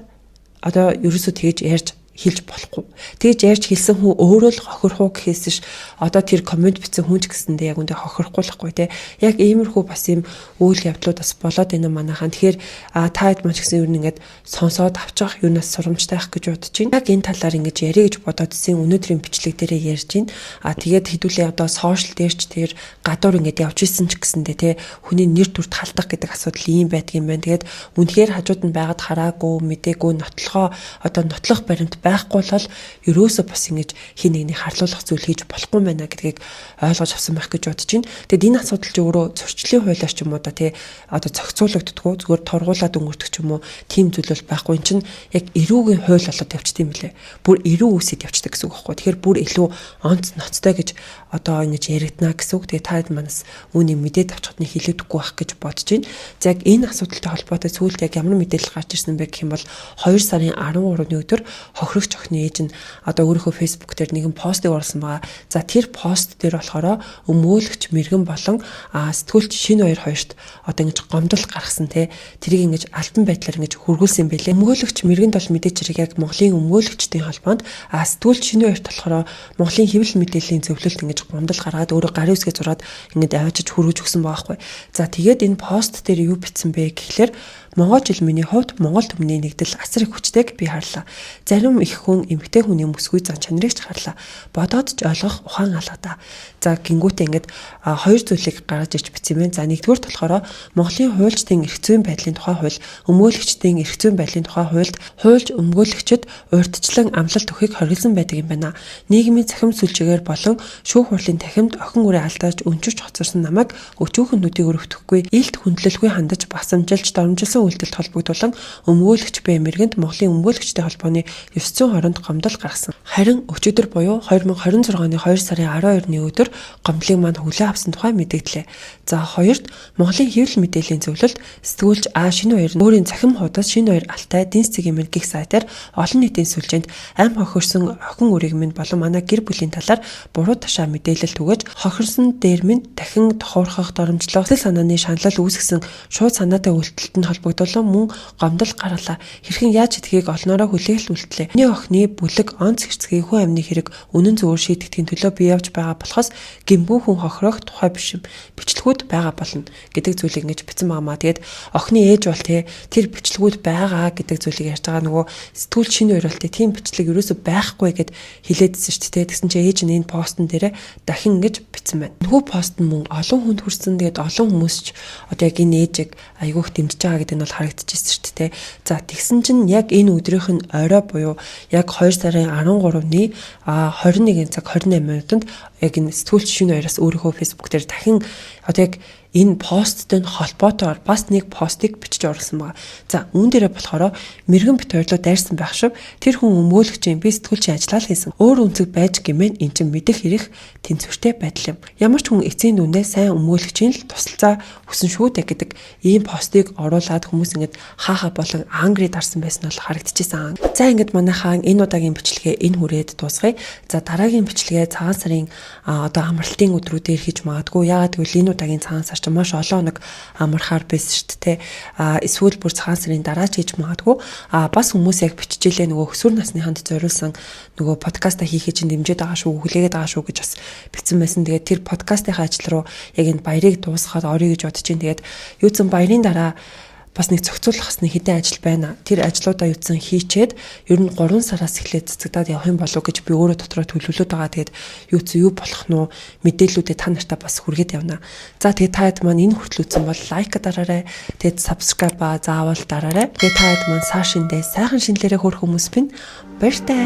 одоо ерөөсөө тэгэж ярьж хэлж болохгүй. Тэгж ярьж хэлсэн хүн өөрөө л хохирох уу гэхээс ш одоо тэр комент бичсэн хүн ч гэсэндээ яг үндэ хохирохгүй л хгүй те. Яг иймэрхүү бас юм үйл явдлууд бас болоод байна манайхан. Тэгэхээр та хэд маань ч гэсэн ер нь ингээд сонсоод авчих юунаас сурамжтай байх гэж бодож байна. Яг энэ талаар ингэж ярих гэж бодоод ирсэн өнөөдрийн бичлэг дээрээ ярьж байна. Тэгээд хэдүүлээ одоо сошиал дээр ч тэр гадуур ингээд явж исэн ч гэсэндээ те хүний нэр төрд халдах гэдэг асуудал ийм байдаг юм байна. Тэгээд үнэхээр хажууд нь байгаад хараагүй, мэдээгүй нотлохоо одоо нотлох баримт байхгүй бол ерөөсө бас ингэж хин нэгний харлуулах зүйл хийж болохгүй байна гэдгийг ойлгож авсан байх гэж бодож байна. Тэгэд энэ асуудал ч өөрөө зөрчлийн хуулиар ч юм уу да тий одоо зохицуулагддаггүй зүгээр торгуулаад өнгөрдөг ч юм уу тийм зүйл бол байхгүй. Энд чинь яг эрүүгийн хууль болоод явчихдээ юм лээ. Бүр эрүү үсэд явчдаг гэсэн үг байхгүй. Тэгэхээр бүр илүү онц ноцтой гэж одоо ингэж яригдана гэсэн үг. Тэгээ таад манаас үүнийг мэдээд авчихад нэг хэлээдэггүй байх гэж бодож байна. За яг энэ асуудалтай холбоотой сүүлд яг ямар мэдээлэл гарч ирсэн бэ гэх юм бол 2 сарын 13-ны өдөр хохирогч охины ээж нь одоо өөрийнхөө фейсбુક дээр нэгэн постыг оруулсан байгаа. За тэр пост дээр болохоор өмөөлөгч мэргэн болон сэтгүүлч шинэ хоёрт одоо ингэж гомдол гаргасан те тэрийг ингэж альбан байдлаар ингэж хөргүүлсэн байлээ. Өмөөлөгч мэргэнд бол мэдээж хэрэг яг Монголын өмөөлөгчдийн холбоонд сэтгүүлч шинэ хоёрт болохоор Монголын хэвлэл мэдээллийн зөвлөлд ингэж гомдол гаргаад өөрөө гарын үсгээ зураад ингэж аваачиж хөргөж өгсөн байгаа хгүй. За тэгээд энэ пост дээр юу бичсэн бэ гэхлээр Монгол жилмийн хувьд Монгол түмний нэгдэл асар их хүчтэйг би харлаа. Зарим их хүн эмгтэй хүний өсгүй зан чанарыг ч харлаа. Бодоод ч ойлгох ухаан алгадаа. За гингүүтээ ингээд хоёр зүйлийг гаргаж ирж бичсэн байна. За нэгдүгээр болохоор Монголын хуульчдын эрх зүйн байдлын тухай хууль, өмөөлөгчдийн эрх зүйн байдлын тухай хуульд хуульч өмгөөлөгчд урьдчилан амлалт өгөхийг хориглосон байдаг юм байна. Нийгмийн цахим сүлжээгээр болон шүүх хурлын тахимд охин үрээ алдааж өнчөж хоцорсон намайг өчүүхэн нүдийг өрөвдөхгүй, илт хүндлэлгүй хандаж басамжилж доромжилсон үйлдэлд холбогдуулан өмгөөлөгч бай мэргэнд Монголын өмгөөлөгчтэй холбооны 920-нд гомдол гаргасан. Харин өчигдөр буюу 2026 оны 2 сарын 12-ны өдөр гомдлыг маань хүлээн авсан тухай мэдэгдлээ. За хоёрт Монголын хэвлэл мэдээллийн зөвлөлд сэтгүүлч шинэ хоёр нь өөрийн цахим хуудас шинэ хоёр алтай дэнс цэгийн минь гих сайтаар олон нийтийн сүлжээнд ам хохирсон охин үрийг минь болон манай гэр бүлийн талаар буруу ташаа мэдээлэл түгэж хохирсон дээр минь дахин тохуурхах доромжлох санааны шаналл үүсгэсэн шууд санаатай үйлдэлтэнд холбогдсон холбогдолоо мөн гомдол гаргалаа. Хэрхэн яаж идхийг олноороо хүлээл үлдлээ. Миний охины бүлэг онц хэрцгий хүн амны хэрэг үнэн зөвөр шийдэгдхийн төлөө бий явж байгаа болохоос гэмбүү хүн хохирох тухай биш юм. Бичлэгүүд байгаа болно гэдэг зүйлийг ингэж бичсэн байнамаа. Тэгээд охины ээж бол тэр бичлэгүүд байгаа гэдэг зүйлийг ярьж байгаа. Нөгөө сэтгүүл шинэ уриалт тийм бичлэг ерөөсөй байхгүй гэд хэлээдсэн шүү дээ. Тэгсэн чинь ээж нь энэ постн дээрээ дахин ингэж бичсэн байна. Нөгөө пост нь мөн олон хүнд хүрсэн. Тэгээд олон хүмүүс ч одоо яг энэ ээжийг айгүйх дэмжиж байгаа гэдэг нь бол харагдчихсэн шүү дээ. За тэгсэн чинь яг энэ өдрийнх нь орой буюу яг 2 сарын 13-ны 21 цаг 28 минутанд яг энэ сэтгүүлч шинэ уриалаас өөрийнхөө фэйсбүүк дээр дахин одоо яг энэ посттой холбоотойгоор бас нэг постыг бичиж оруулсан байгаа. За үүн дээрээ болохоор мэрэгэн бит хоёрлоо дайрсан байх шиг тэр хүн өмөөлөгч юм би сэтгүүлчийн ажиллаа хийсэн. Өөр үнцэг байж гэмээр эн чинь мэдэх хэрэг тэнцвэртэй байдал юм. Ямар ч хүн эцсийн дүндээ сайн өмөөлөгчийн л тусалцаа хүсэн шүү дээ гэдэг ийм постыг оруулаад хүмүүс ингэж хаахаа болон ангри дарсан байсан бол харагдчихсан. За ингэж манайхаа энэ удаагийн бичлэгээ энэ хүрээд дуусгая. За дараагийн бичлэгээ цагаан сарын одоо амралтын өдрүүдээр хийж магадгүй. Яагаад гэвэл энэ удаагийн цагаан сар маш олон хоног амархаар байсан шүү дээ. Эсвэл бүр цагаан сарын дараа ч хийж магадгүй. Бас хүмүүс яг биччихлээ нөгөө өсвөр насныханд зориулсан нөгөө подкаста хийхээ чинь дэмжиж байгаа шүү, хүлээгээд байгаа шүү гэж бас бичсэн байсан. Тэгээд тэр подкастын ажил руу яг энэ баярыг дуусгаад орё гэж бодож чинь тэгээд юуцсан баярын дараа бас нэг зохицуулах хэсний хэдэн ажил байна. Тэр ажлуудаа юуцсан хийчээд ер нь 3 сараас эхлээд цэцэгдаад явах юм болов гэж би өөрөө дотроо төлөвлөд байгаа. Тэгээд юуцсан юу болох нь мэдээллүүдээ та нартай бас хүргээд явна. За тэгээд та хэд маань энэ хүртэл үзсэн бол лайк дараарай. Тэгээд subscribe заавал дараарай. Тэгээд та хэд маань саашиндээ сайхан шинэлэрээ хөрөх хүмүүс бин баяртай.